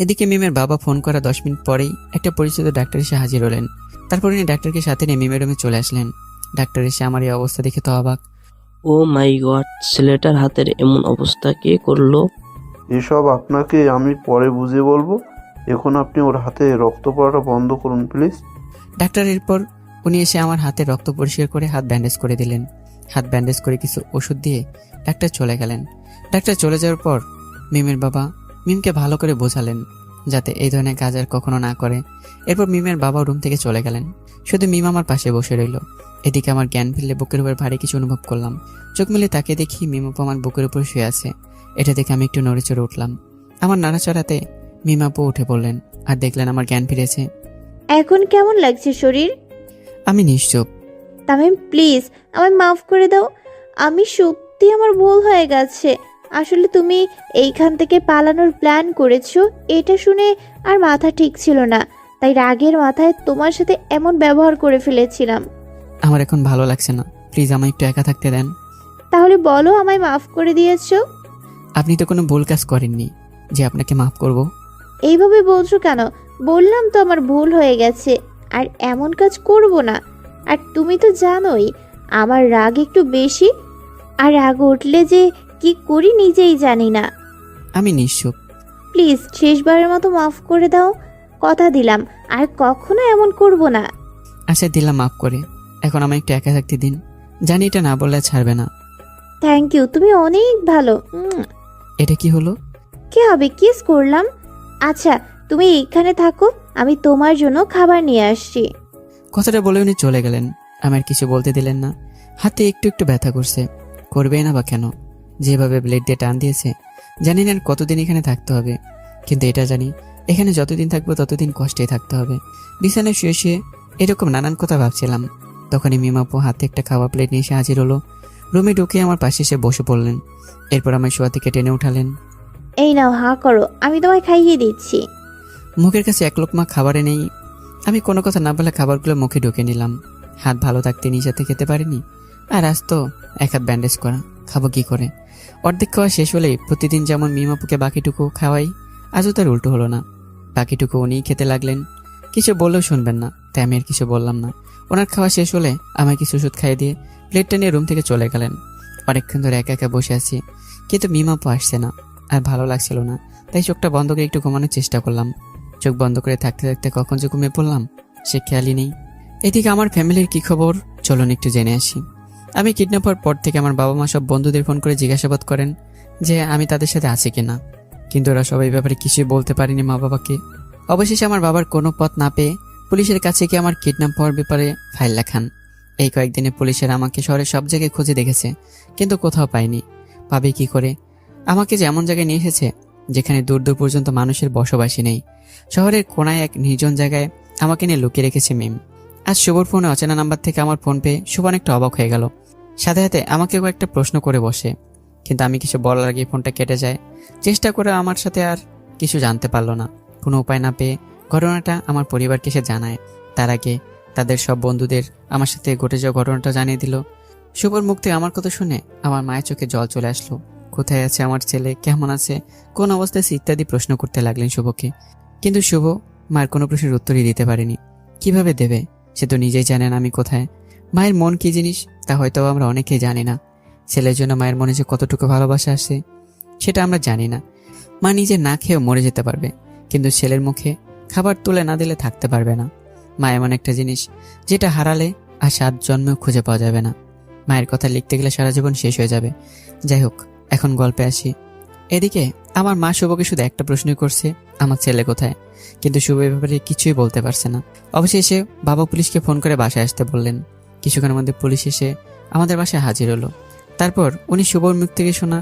এদিকে মিমের বাবা ফোন করা 10 মিনিট পরেই একটা পরিচিত ডাক্তার এসে হাজির হলেন। তারপর উনি ডাক্তারকে সাথে নিয়ে মিমের রুমে চলে আসলেন। ডাক্তার এসে আমার এই অবস্থা দেখে তো অবাক। ও মাই গড, ছেলেটার হাতের এমন অবস্থা কে করলো? এসব আপনাকে আমি পরে বুঝিয়ে বলবো, এখন আপনি ওর হাতে রক্ত পড়াটা বন্ধ করুন প্লিজ। ডাক্তার এরপর উনি এসে আমার হাতে রক্ত পরিষ্কার করে হাত ব্যান্ডেজ করে দিলেন। হাত ব্যান্ডেজ করে কিছু ওষুধ দিয়ে ডাক্তার চলে গেলেন। ডাক্তার চলে যাওয়ার পর মিমের বাবা মিমকে ভালো করে বোঝালেন যাতে এই ধরনের কাজ আর কখনো না করে। এরপর মিমের বাবা রুম থেকে চলে গেলেন, শুধু মিম আমার পাশে বসে রইল। এদিকে আমার জ্ঞান ফিরলে বুকের উপর ভারী কিছু অনুভব করলাম। চোখ মেলে তাকে দেখি মিমাপু আমার বুকের উপর শুয়ে আছে। এটা দেখে আমি একটু নড়ে চড়ে উঠলাম। আমার নাড়াচড়াতে মিমাপু উঠে পড়লেন আর দেখলেন আমার জ্ঞান ফিরেছে। এখন কেমন লাগছে শরীর? আমি নিশ্চুপ। তামিম প্লিজ আমায় মাফ করে দাও। আমি সত্যি আমার ভুল হয়ে গেছে। আসলে তুমি এইখান থেকে পালানোর প্ল্যান করেছো এটা শুনে আর মাথা ঠিক ছিল না, তাই রাগের মাথায় তোমার সাথে এমন ব্যবহার করে ফেলেছিলাম। আমার এখন ভালো লাগছে না, প্লিজ আমায় একটু একা থাকতে দেন। তাহলে বলো আমায় মাফ করে দিয়েছো? আপনি তো কোনো ভুল কাজ করেননি যে আপনাকে মাফ করব। এইভাবে বলছো কেন? বললাম তো আমার ভুল হয়ে গেছে, আর এমন কাজ করব না। আর তুমি তো জানোই আমার রাগ একটু বেশি, আর রাগ উঠলে যে কি করি নিজেই জানি না। আমি নিশ্চুপ। প্লিজ শেষবারের মতো মাফ করে দাও, কথা দিলাম আর কখনো এমন করব না। আচ্ছা দিলাম মাফ করে, এখন আমায় একটু একা থাকতে দিন। জানি এটা না বললে ছাড়বে না। থ্যাংক ইউ, তুমি অনেক ভালো। এটা কি হলো? কি হবে, কিস করলাম। আচ্ছা তুমি এইখানে থাকো, আমি তোমার জন্য খাবার নিয়ে আসছি। কথাটা বলে উনি চলে গেলেন। আমার কিছু বলতে দিলেন না। হাতে একটু একটু ব্যথা করছে, করবেই না বা কেন? যেভাবে ব্লেড দিয়ে টান দিয়েছে, জানি না আর কতদিন এখানে থাকতে হবে। কিন্তু এটা জানি, এখানে যতদিন থাকবো ততদিন কষ্টেই থাকতে হবে। বিছানায় শুয়ে শুয়ে এরকম নানান কথা ভাবছিলাম। তখনই মিমাপু হাতে একটা খাওয়া প্লেট নিয়ে এসে হাজির হলো। রুমে ঢুকে আমার পাশে এসে বসে পড়লেন। এরপর আমার শোয়া থেকে টেনে উঠালেন। এই নাও, হা করো, আমি তোমায় খাইয়ে দিচ্ছি। মুখের কাছে এক লোকমা খাবারে নেই। আমি কোনো কথা না বলে খাবারগুলো মুখে ঢুকে নিলাম। হাত ভালো থাকতে নিজাতে খেতে পারিনি, আর আজ তো এক হাত ব্যান্ডেজ করা, খাবো কি করে? অর্ধেক খাওয়া শেষ হলেই প্রতিদিন যেমন মিমাপুকে বাকিটুকু খাওয়াই, আজও তার উল্টো হলো না। বাকিটুকু উনিই খেতে লাগলেন। কিছু বললেও শুনবেন না, তাই আমি আর কিছু বললাম না। ওনার খাওয়া শেষ হলে আমায় কিছু ওষুধ খাইয়ে দিয়ে প্লেটটা নিয়ে রুম থেকে চলে গেলেন। অনেকক্ষণ ধরে একা একা বসে আছি, কিন্তু মিমাপু আসছে না। আর ভালো লাগছিল না, তাই চোখটা বন্ধ করে একটু ঘুমানোর চেষ্টা করলাম। চোখ বন্ধ করে থাকতে থাকতে কখন যে ঘুমিয়ে পড়লাম সে খেয়ালই নেই। এদিকে আমার ফ্যামিলির কি খবর চলুন একটু জেনে আসি। আমি কিডন্যাপ হওয়ার পর থেকে আমার বাবা মা সব বন্ধুদের ফোন করে জিজ্ঞাসাবাদ করেন যে আমি তাদের সাথে আছি কিনা, কিন্তু ওরা সবাই ব্যাপারে কিছুই বলতে পারেনি মা বাবাকে। অবশেষে আমার বাবার কোনো পথ না পেয়ে পুলিশের কাছে গিয়ে আমার কিডন্যাপ হওয়ার ব্যাপারে ফাইল লেখান। এই কয়েকদিনে পুলিশের আমাকে শহরের সব জায়গায় খুঁজে দেখেছে, কিন্তু কোথাও পায়নি। পাবে কি করে? আমাকে যে এমন জায়গায় নিয়ে এসেছে যেখানে দূর দূর পর্যন্ত মানুষের বসবাসী নেই। শহরের কোনায় এক নির্জন জায়গায় আমাকে নিয়ে লুকিয়ে রেখেছে মিম। আজ শুভর ফোনে অচেনা নাম্বার থেকে আমার ফোন পেয়ে শুভ অনেকটা অবাক হয়ে গেল। সাথে সাথে আমাকে কয়েকটা প্রশ্ন করে বসে, কিন্তু আমি কিছু বলার আগে ফোনটা কেটে যায়। চেষ্টা করে আমার সাথে আর কিছু জানতে পারলো না। কোনো উপায় না পেয়ে ঘটনাটা আমার পরিবারকে সে জানায়। তার আগে তাদের সব বন্ধুদের আমার সাথে ঘটে যাওয়া ঘটনাটা জানিয়ে দিল। শুভর মুখ থেকে আমার কথা শুনে আমার মায়ের চোখে জল চলে আসলো। কোথায় আছে আমার ছেলে, কেমন আছে, কোন অবস্থায় আছে ইত্যাদি প্রশ্ন করতে লাগলেন শুভকে। কিন্তু শুভ মায়ের কোনো প্রশ্নের উত্তরই দিতে পারেনি। কিভাবে দেবে? সে তো নিজেই জানে না আমি কোথায়। মায়ের মন কি জিনিস তা হয়তো আমরা অনেকেই জানি না। ছেলের জন্য মায়ের মনে যে কতটুকু ভালোবাসা আসে সেটা আমরা জানি না। মা নিজে না খেয়েও মরে যেতে পারবে, কিন্তু ছেলের মুখে খাবার তুলে না দিলে থাকতে পারবে না। মা এমন একটা জিনিস যেটা হারালে আর 7 জন্মেও খুঁজে পাওয়া যাবে না। মায়ের কথা লিখতে গেলে সারা জীবন শেষ হয়ে যাবে। যাই হোক, এখন গল্পে আসি। এদিকে আমার মা শুভকে শুধু একটা প্রশ্নই করছে, আমার ছেলে কোথায়? কিন্তু শুভ এ ব্যাপারে কিছুই বলতে পারছে না। অবশেষে বাবা পুলিশকে ফোন করে বাসায় আসতে বললেন। কিছুক্ষণের মধ্যে পুলিশ এসে আমাদের বাসায় হাজির হলো। তারপর উনি শুভর মুখ থেকে শোনা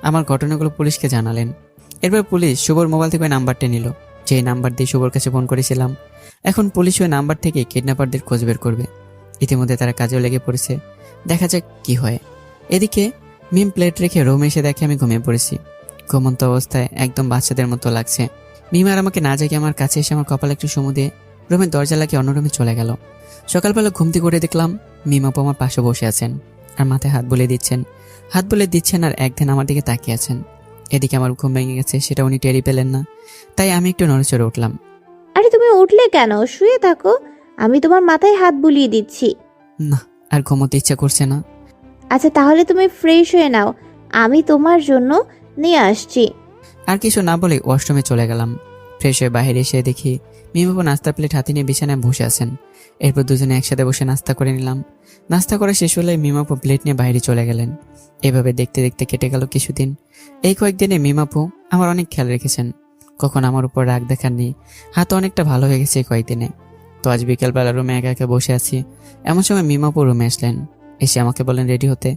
আমার ঘটনাগুলো পুলিশকে জানালেন। এরপর পুলিশ শুভর মোবাইল থেকে নাম্বারটা নিল, যে নাম্বার দিয়ে শুভর কাছে ফোন করেছিলাম। এখন পুলিশ ওই নাম্বার থেকে কিডন্যাপারদের খোঁজ বের করবে। ইতিমধ্যে তারা কাজেও লেগে পড়েছে, দেখা যাক কি হয়। এদিকে মিম প্লেট রেখে রুমে এসে দেখে আমি ঘুমিয়ে পড়েছি। ঘুমন্ত অবস্থায় একদম বাচ্চাদের মতো লাগছে। মিম আর আমাকে না জেগে আমার কাছে এসে আমার কপালে একটু চুমু দিয়ে রুমের দরজা লাগিয়ে অন্য রুমে চলে গেল। সকালবেলা ঘুমতি করে দেখলাম মিম আপু আমার পাশে বসে আছেন আর মাথায় হাত বুলিয়ে দিচ্ছেন আর একদিন আমার দিকে তাকিয়ে আছেন। এদিকে আমার ঘুম ভেঙে গেছে, সেটা উনি টেরি পেলেন না, তাই আমি একটু নড়েচড়ে উঠলাম। আরে তুমি উঠলে কেন? শুয়ে থাকো, আমি তোমার মাথায় হাত বুলিয়ে দিচ্ছি। না, আর ঘুমোতে ইচ্ছা করছে না। আচ্ছা তাহলে তুমি ফ্রেশ হয়ে নাও, আমি তোমার জন্য নিয়ে আসছি। আর কিছু না বলে ওয়াশরুমে চলে গেলাম। ফ্রেশ হয়ে বাইরে এসে দেখি মিমাপু নাস্তার প্লেট হাতে নিয়ে বিছানায় বসে আছেন। এরপর দুজনে একসাথে বসে নাস্তা করে নিলাম। নাস্তা করা শেষ হলে মিমাপু প্লেট নিয়ে বাইরে চলে গেলেন। এভাবে দেখতে দেখতে কেটে গেল কিছুদিন। এই কয়েকদিনে মিমাপু আমার অনেক খেয়াল রেখেছেন, কখন আমার উপর রাগ দেখাননি। হাত অনেকটা ভালো হয়ে গেছে এই কয়েকদিনে। তো আজ বিকেলবেলা রুমে একা একা বসে আছি, এমন সময় মিমাপু রুমে আসলেন। এসে আমাকে বলেন রেডি হতে।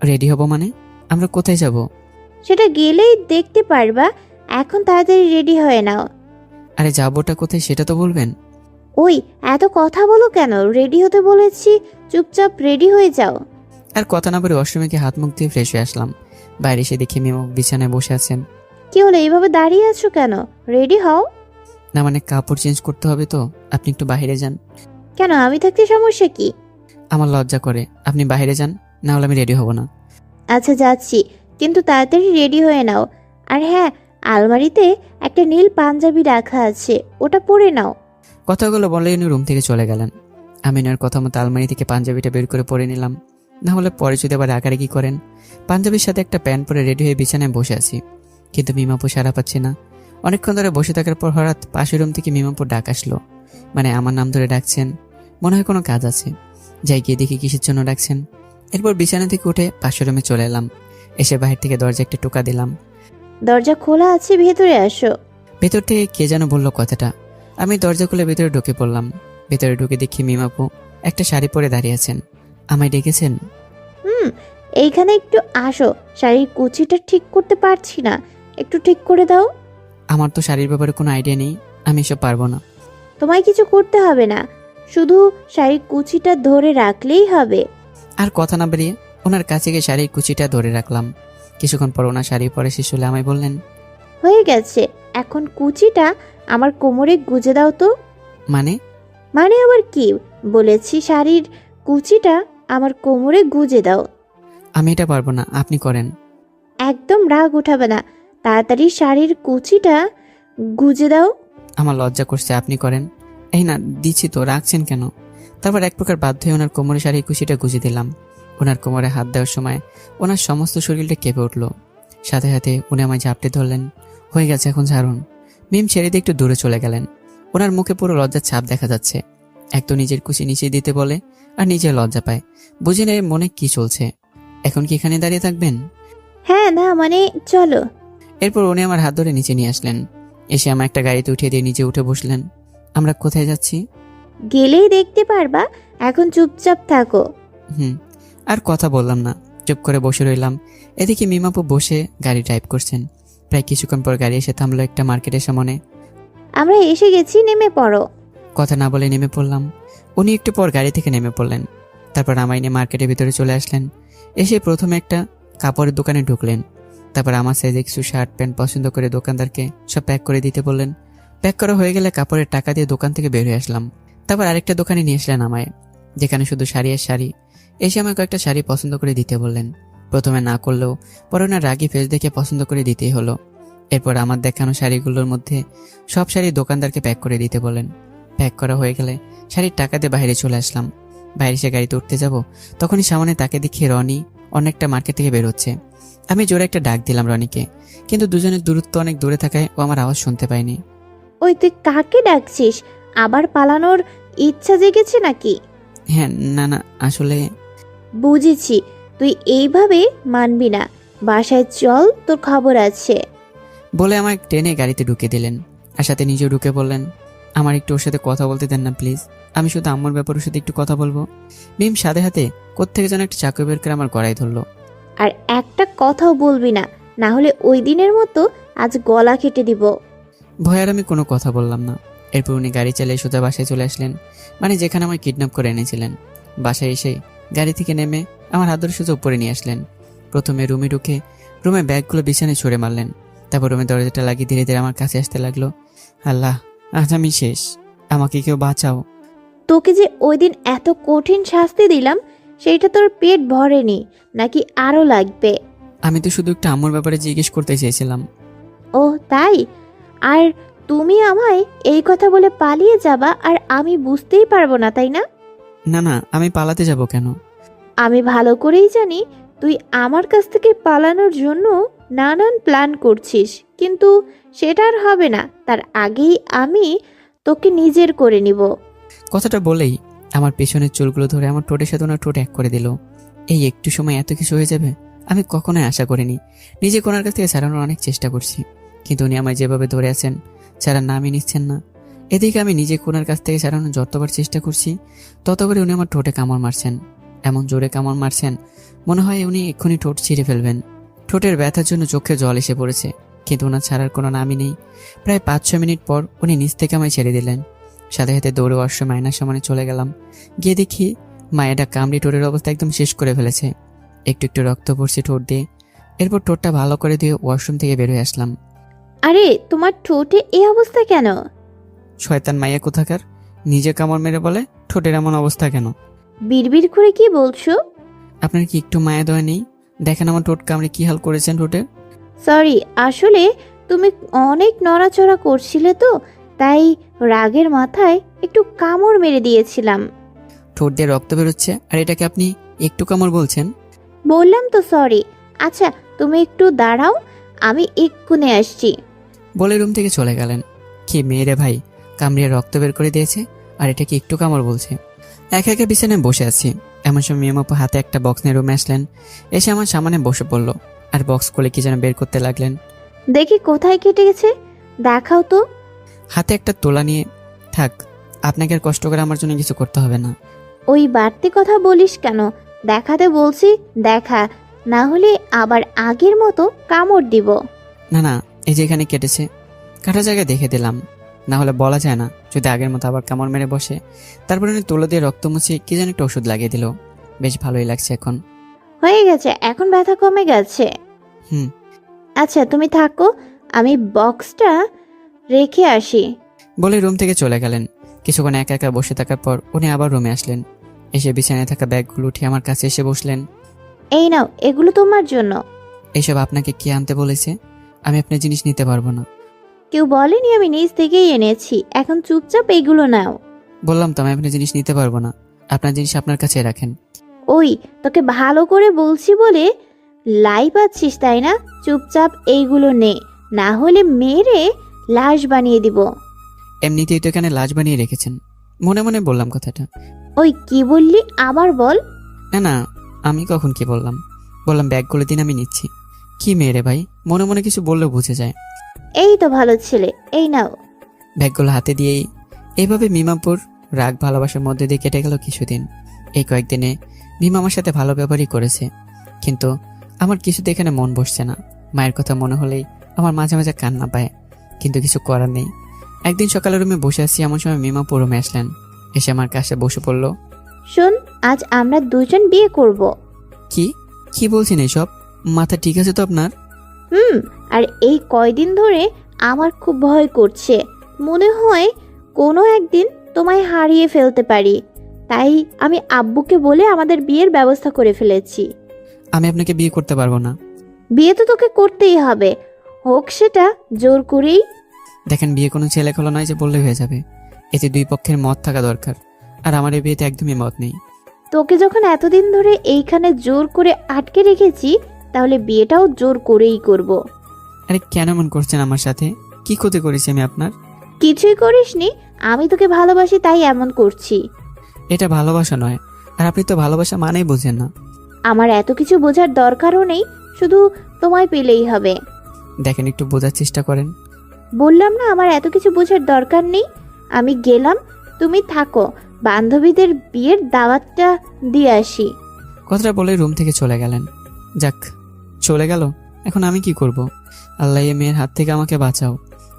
রেডি হব মানে? আমরা কোথায় যাব? সেটা গেলেই দেখতে পারবা, এখন তাড়াতাড়ি রেডি হয়ে নাও। আরে যাবোটা কোথায় সেটা তো বলবেন। ওই এত কথা বলো কেন? রেডি হতে বলেছি চুপচাপ রেডি হয়ে যাও। আর কথা না বলে ওয়াশরুমে গিয়ে হাত মুখ দিয়ে ফ্রেশ হয়ে আসলাম। বাইরে এসে দেখি মিমা বিছানায় বসে আছেন। কি হলো, এইভাবে দাঁড়িয়ে আছো কেন? রেডি হও। না মানে কাপড় চেঞ্জ করতে হবে তো, আপনি একটু বাইরে যান। কেন, আমি থাকতে সমস্যা কি? আমার লজ্জা করে, আপনি বাইরে যান, না হলে আমি রেডি হব না। আচ্ছা যাচ্ছি, কিন্তু তাড়াতাড়ি রেডি হয়ে নাও। আর হ্যাঁ, আলমারিতে একটা নীল পাঞ্জাবি রাখা আছে, ওটা পরে নাও। কথাগুলো বলে উনি রুম থেকে চলে গেলেন। আমি ওনার কথা মতো আলমারি থেকে পাঞ্জাবিটা বের করে পরে নিলাম, না হলে পরে যদি আবার রাগারাগি করেন। পাঞ্জাবির সাথে একটা প্যান্ট পরে রেডি হয়ে বিছানায় বসে আছি, কিন্তু মিমাপু সারা পাচ্ছি না। অনেকক্ষণ ধরে বসে থাকার পর হঠাৎ পাশের রুম থেকে মিমাপুর ডাক আসলো, মানে আমার নাম ধরে ডাকছেন। মনে হয় কোনো কাজ আছে, যাই গিয়ে দেখি কিসের জন্য ডাকছেন। এরপর বিছানা থেকে উঠে পাশের রুমে চলে এলাম। এসে বাহির থেকে দরজা একটা টোকা দিলাম। দরজা খোলা আছে, ভেতরে আসো। ভেতর থেকে কে যেন বললো কথাটা। আমি দরজা খুলে ভেতরে ঢুকে পড়লাম। ভেতরে ঢুকে দেখি মিমাপু একটা শাড়ি পরে দাঁড়িয়ে আছেন। আমায় ডেকেছেন? এইখানে একটু আসো, শাড়ির কুচিটা ঠিক করতে পারছি না, একটু ঠিক করে দাও। আমার তো শাড়ির ব্যাপারে কোনো আইডিয়া নেই, আমি এসব পারবো না। তোমায় কিছু করতে হবে না, শুধু শাড়ির কুচিটা ধরে রাখলেই হবে। আর কথা না বেরিয়ে ওনার কাছে গিয়ে শাড়ির কুচিটা ধরে রাখলাম। কিছুক্ষণ পর ওনার শাড়ি পরে শেষ হলে আমায় বললেন, হয়ে গেছে, এখন কুচিটা আমার কোমরে গুজে দাও তো। মানে? মানে আবার কি? বলেছি শাড়ির কুচিটা আমার কোমরে গুজে দাও। আমি এটা পারবো না, আপনি করেন। একদম রাগ উঠাবে না, তাড়াতাড়ি শাড়ির কুচিটা গুজে দাও। আমার লজ্জা করছে, আপনি করেন। এই না, দিচ্ছি তো, রাখছেন কেন? তারপর এক প্রকার বাধ্য হয়ে ওনার কোমরে শাড়ির কুচিটা গুজে দিলাম। ওনার কোমরে হাত দেওয়ার সময় ওনার সমস্ত শরীরটা কেঁপে উঠল। সাথে সাথে উনি আমায় ঝাপটে ধরলেন। হয়ে গেছে, এখন ছাড়ুন। মিম ছেড়ে দিয়ে একটু দূরে চলে গেলেন। ওনার মুখে পুরো লজ্জার ছাপ দেখা যাচ্ছে। এক তো নিজের কুচি নিচে দিতে বলে, আর নিজে লজ্জা পায়। বুঝে নেই মনে কি চলছে। এখন কি এখানে দাঁড়িয়ে থাকবেন? হ্যাঁ না মানে চলো। এরপর উনি আমার হাত ধরে নিচে নিয়ে আসলেন। এসে আমার একটা গাড়িতে উঠিয়ে দিয়ে নিচে উঠে বসলেন। আমরা কোথায় যাচ্ছি? গেলেই দেখতে পারবা, এখন চুপচাপ থাকো। আর কথা বললাম না, চুপ করে বসে রইলাম। এদিকে মিমাপু বসে গাড়ি ড্রাইভ করছেন। প্রায় কিছুক্ষণ পর গাড়ি এসে থামলো একটা মার্কেটের সামনে। আমরা এসে গেছি, নেমে পড়ো। কথা না বলে নেমে পড়লাম। উনি একটু পর গাড়ি থেকে নেমে পড়লেন। তারপর আমায় নিয়ে মার্কেটের ভিতরে চলে আসলেন। এসে প্রথমে একটা কাপড়ের দোকানে ঢুকলেন। তারপর আমার সাইজে কিছু শার্ট প্যান্ট পছন্দ করে দোকানদারকে সব প্যাক করে দিতে বললেন। প্যাক করা হয়ে গেলে কাপড়ের টাকা দিয়ে দোকান থেকে বের হয়ে আসলাম। তারপর আরেকটা দোকানে নিয়ে আসলেন আমায়, যেখানে শুধু শাড়ি আর শাড়ি। এসে আমায় কয়েকটা শাড়ি পছন্দ করে দিতে বললেন। প্রথমে না করলেও পরে ওনার রাগি ফেস দেখে পছন্দ করে দিতেই হলো। এরপর আমার দেখানো শাড়িগুলোর মধ্যে সব শাড়ি দোকানদারকে প্যাক করে দিতে বলেন। প্যাক করা হয়ে গেলে শাড়ির টাকা দিয়ে বাইরে চলে আসলাম। বাইরে এসে গাড়িতে উঠতে যাব, তখনই সামনে তাকে দেখি রনি অনেকটা মার্কেট থেকে বের হচ্ছে। আমি জোরে একটা ডাক দিলাম রনিকে, কিন্তু দুজনের দূরত্ব অনেক দূরে থাকায় ও আমার আওয়াজ শুনতে পায়নি। ওই তুই কাকে ডাকছিস? আবার পালানোর ইচ্ছা জেগেছে নাকি? হ্যাঁ, না না, আসলে বুঝেছি, তুই এইভাবে মানবি না। বাসায় চল, তোর খবর আছে। বলে আমায় টেনে গাড়িতে ঢুকে দিলেন। আর সাথে নিজেও ঢুকে বললেন, আমার একটু ওর সাথে কথা বলতে দেন না প্লিজ, আমি শুধু আম্মুর ব্যাপারে ওর সাথে একটু কথা বলবো। মিম সাথে হাতে কোত্থেকে যেন একটা চাকু বের করে আমার গলায় ধরলো। আর একটা কথাও বলবি না, না হলে ওই দিনের মতো আজ গলা কেটে দিব। ভয় আর আমি কোনো কথা বললাম না। এরপর উনি গাড়ি চালিয়ে সোজা বাসায় চলে আসলেন, মানে যেখানে আমায় কিডন্যাপ করে এনেছিলেন। বাসায় এসে গাড়ি থেকে নেমে আমার হাত ধরে সোজা উপরে নিয়ে আসলেন। প্রথমে রুমে ঢুকে রুমে ব্যাগগুলো বিছানায় ছড়ে মারলেন। তারপর রুমে দরজাটা লাগিয়ে ধীরে ধীরে আমার কাছে আসতে লাগলো। আল্লাহ, আজ আমি শেষ, আমাকে কেউ বাঁচাও। তোকে যে ওই দিন এত কঠিন শাস্তি দিলাম, সেইটা তোর পেট ভরেনি নাকি আরো লাগবে? আমি তো শুধু একটা আম্মুর ব্যাপারে জিজ্ঞেস করতে চেয়েছিলাম। ও তাই? আর তুমি আমায় এই কথা বলে পালিয়ে যাবা আর আমি বুঝতেই পারবো না, তাই না? না না, আমি পালাতে যাব কেন? আমি ভালো করেই জানি তুই আমার কাছ থেকে পালানোর জন্য নানান প্ল্যান করছিস, কিন্তু সেটা আর হবে না। তার আগেই আমি তোকে নিজের করে নিব। কথাটা বলেই আমার পেছনের চুলগুলো ধরে আমার ঠোঁটের সাথে ওনার ঠোঁট এক করে দিল। এই একটু সময় এত কিছু হয়ে যাবে আমি কখনোই আশা করিনি। নিজে ওনার কাছ থেকে ছাড়ানোর অনেক চেষ্টা করছি, কিন্তু উনি আমায় যেভাবে ধরে আছেন, ছাড়ার নামই নিচ্ছেন না। এদিকে আমি নিজে কোনার কাছ থেকে ছাড়ানোর যতবার চেষ্টা করছি, ততবারই উনি আমার ঠোঁটে কামড় মারছেন। এমন জোরে কামড় মারছেন, মনে হয় উনি এক্ষুনি ঠোঁট ছিঁড়ে ফেলবেন। ঠোঁটের ব্যথার জন্য চোখে জল এসে পড়েছে, কিন্তু ওনার ছাড়ার কোনো নামই নেই। প্রায় 5-6 মিনিট পর উনি নিচ থেকে আমায় ছেড়ে দিলেন। সাথে সাথে দৌড়ে ওয়াশরুমে আয়নার সামনে চলে গেলাম। গিয়ে দেখি মায়েরা কামড়ি ঠোঁটের অবস্থা একদম শেষ করে ফেলেছে। একটু একটু রক্ত পড়ছে ঠোঁট দিয়ে। এরপর ঠোঁটটা ভালো করে দিয়ে ওয়াশরুম থেকে বের হয়ে আসলাম। আরে তোমার ঠোঁটে এই অবস্থা কেন? শয়তান মাইয়া কোথাকার, নিজে কামড় মেরে বলে ঠোঁটের এমন অবস্থা কেন। বিড়বিড় করে কি বলছো? আপনার কি একটু মায়া দয়া নেই? দেখেন আমার ঠোঁট কামড়ে কি হাল করেছেন ঠোঁটে। সরি, আসলে তুমি অনেক নড়াচড়া করছিলে তো, তাই রাগের মাথায় একটু কামড় মেরে দিয়েছিলাম। ঠোঁট দিয়ে রক্ত বেরোচ্ছে আর এটাকে আপনি একটু কামড় বলছেন? বললাম তো সরি। আচ্ছা তুমি একটু দাঁড়াও, আমি এক্ষুনি আসছি। বলে রুম থেকে চলে গেলেন। কি মেয়েরে ভাই, কামড়িয়ে রক্ত বের করে দিয়েছে আর এটাকে একটু কামড় বলছে। একা একা বিছানায় বসে আছি, এমন সময় মিমাপু হাতে একটা বক্স নিয়ে রুমে আসলেন। এসে আমার সামনে বসে পড়লো আর বক্স খুলে কি যেন বের করতে লাগলেন। দেখি কোথায় কেটে গেছে, দেখাও তো। হাতে একটা তোলা নিয়ে, থাক আপনাকে আর কষ্ট করে আমার জন্য কিছু করতে হবে না। ওই বাড়তি কথা বলিস কেন? দেখাতে বলছি, দেখা, না হলে আবার আগের মতো কামড় দিব। না না, এই যে এখানে কেটেছে, কাটা জায়গায় দেখে দিলাম, না হলে বলা যায় না যদি আগের মতো আবার কামড় মেরে বসে। তারপরে উনি তুলো দিয়ে রক্ত মুছে কি যেন একটা ওষুধ লাগিয়ে দিল। বেশ ভালোই লাগছে এখন। হয়ে গেছে, এখন ব্যথা কমে গেছে। হুম। আচ্ছা তুমি থাকো, আমি বক্সটা রেখে আসি। বলে রুম থেকে চলে গেলেন। কিছুক্ষণ একা একা বসে থাকার পর উনি আবার রুমে আসলেন। এসে বিছানায় থাকা ব্যাগগুলো উঠিয়ে আমার কাছে এসে বসলেন। এই নাও, এগুলো তোমার জন্য। এইসব আপনাকে কে আনতে বলেছে? আমি আপনার জিনিস নিতে পারবো না। কেউ বলেনি, আমি নিজ থেকেই এনেছি। এখন চুপচাপ এগুলো নাও। বললাম তো আমি আপনার জিনিস নিতে পারবো না। আপনার জিনিস আপনার কাছে রাখেন। ওই তোকে ভালো করে বলছি বলে লাই পাচ্ছিস তাই না? চুপচাপ এইগুলো নে, না হলে মেরে লাশ বানিয়ে দিব। এমনিতেই তো এখানে লাশ বানিয়ে রেখেছেন। মনে মনে বললাম কথাটা। ওই কি বললি, আবার বল। না না, আমি কখন কি বললাম? বললাম ব্যাগগুলো দিন, আমি নিচ্ছি। কি মেয়ে ভাই, মনে মনে কিছু বললেও বুঝে যায়। এই তো ভালো ছেলে, এই নাও। ব্যাগগুলো হাতে দিয়েই এইভাবে মিমাপুর রাগ ভালোবাসার মধ্যে দিয়ে কেটে গেল কিছুদিন। এই কয়েকদিনে মিমা আমার সাথে ভালো ব্যবহারই করেছে, কিন্তু আমার কিছুতে এখানে মন বসছে না। মায়ের কথা মনে হলেই আমার মাঝে মাঝে কান্না পায়, কিন্তু কিছু করার নেই। একদিন সকালে রুমে বসে আছি, এমন সময় মিমাপুর রুমে আসলেন। এসে আমার কাছে বসে পড়ল। শোন, আজ আমরা দুজন বিয়ে করব। কি কি বলছেন এসব? মাথা ঠিক আছে তো আপনার? আর এই কয়দিন ধরে আমার খুব ভয় করছে, মনে হয় কোনো একদিন তোমায় হারিয়ে ফেলতে পারি। তাই আমি আব্বুকে বলে আমাদের বিয়ের ব্যবস্থা করে ফেলেছি। আমি আপনাকে বিয়ে করতে পারবো না। বিয়ে তো তোকে করতেই হবে, হোক সেটা জোর করেই। দেখেন, বিয়ে কোনো ছেলে খোলা নয় যে বললে হয়ে যাবে। এতে দুই পক্ষের মত থাকা দরকার, আর আমার এই বিয়েতে একদমই মত নেই। তোকে যখন এতদিন ধরে এইখানে জোর করে আটকে রেখেছি, তাহলে বিয়েটাও জোর করেই করব। আরে কেন এমন করছেন আমার সাথে? কি ক্ষতি করেছি আমি আপনার? কিছুই করিসনি, আমি তোকে ভালোবাসি তাই এমন করছি। এটা ভালোবাসা নয়, আর আপনি তো ভালোবাসা মানেই বোঝেন না। আমার এত কিছু বোঝার দরকারও নেই, শুধু তোমায় পেলেই হবে। দেখেন, একটু বোঝার চেষ্টা করেন। বললাম না আমার এত কিছু বোঝার দরকার নেই। আমি গেলাম, তুমি থাকো, বান্ধবীদের বিয়ের দাওয়াতটা দিয়ে আসি। কথাটা বলে রুম থেকে চলে গেলেন। যাক, চলে গেল, এখন আমি কি করব? আল্লাহ এই মেয়ের হাত থেকে আমাকে বাঁচাও।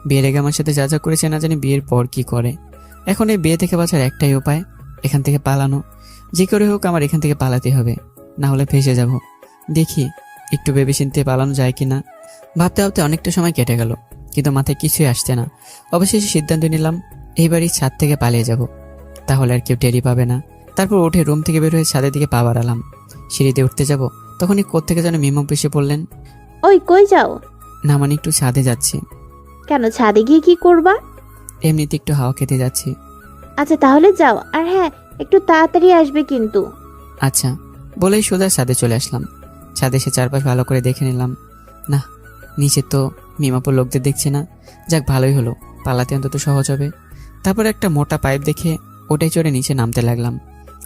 বিয়ের আগে আমার সাথে যা যা করেছে না জানি বিয়ের পর কি করে। এখন এই বিয়ে থেকে বাঁচার একটাই উপায়, এখান থেকে পালানো। যে করে হোক আমার এখান থেকে পালাতে হবে, না হলে ফেসে যাব। দেখি একটু ভেবে চিন্তে পালানো যায় কিনা। ভাবতে ভাবতে অনেকটা সময় কেটে গেল, কিন্তু মাথায় কিছুই আসছে না। অবশেষে সিদ্ধান্ত নিলাম এই বাড়ির ছাদ থেকে পালিয়ে যাব, তাহলে আর কেউ টেরি পাবে না। তারপর উঠে রুম থেকে বের হয়ে ছাদের দিকে পা বাড়ালাম। সিঁড়িতে উঠতে যাব, তখনই কোত্থেকে যেন মিমা এসে পড়লেন। ওই কই যাও? না মানে একটু ছাদে যাচ্ছি। কেন, ছাদে গিয়ে কি করবা? এমনিতে একটু হাওয়া খেতে যাচ্ছি। আচ্ছা তাহলে যাও, আর হ্যাঁ একটু তাড়াতাড়ি আসবে কিন্তু। আচ্ছা বলেই সোজা ছাদে চলে আসলাম। ছাদে এসে চারপাশ ভালো করে দেখে নিলাম। না, নিচে তো মিমাপুর লোকদের দেখছি না। যাক ভালোই হলো, পালাতে অন্তত সহজ হবে। তারপর একটা মোটা পাইপ দেখে ওটাই চড়ে নিচে নামতে লাগলাম।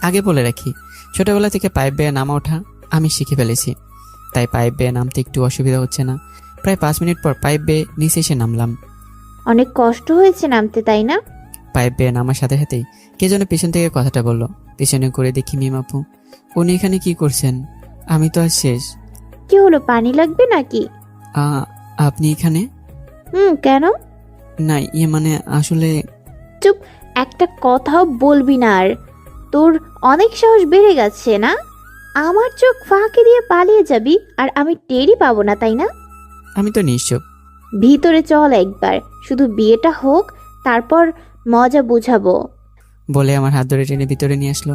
আগে বলে রাখি, ছোটবেলা থেকে পাইপ বেয়ে নামা ওঠা আমি শিখে ফেলেছি, তাই পাইপ বেয়ে নামতে একটু অসুবিধা হচ্ছে না। প্রায় 5 মিনিট পর পাইপ বেয়ে নিচে এসে নামলাম। অনেক কষ্ট হয়েছে নামতে, তাই না? পাইপ বেয়ে নামার সাথে সাথেই কে যেন পিছন থেকে কথাটা বলল। পিছনে করে দেখি মিমাপু। উনি এখানে কি করছেন? আমি তো আর শেষ। কি হলো, পানি লাগবে নাকি? আপনি এখানে? কেন? না মানে আসলে। চুপ, একটা কথাও বলবি না আর। তোর অনেক সাহস বেড়ে গেছে না? আমার চোখ ফাঁকি দিয়ে পালিয়ে যাবি আর আমি টেরই পাবো না, তাই না? আমি তো নিশ্চুপ। ভিতরে চল একবার, শুধু বিয়েটা হোক, তারপর মজা বুঝাবো। বলে আমার হাত ধরে টেনে ভিতরে নিয়ে আসলো।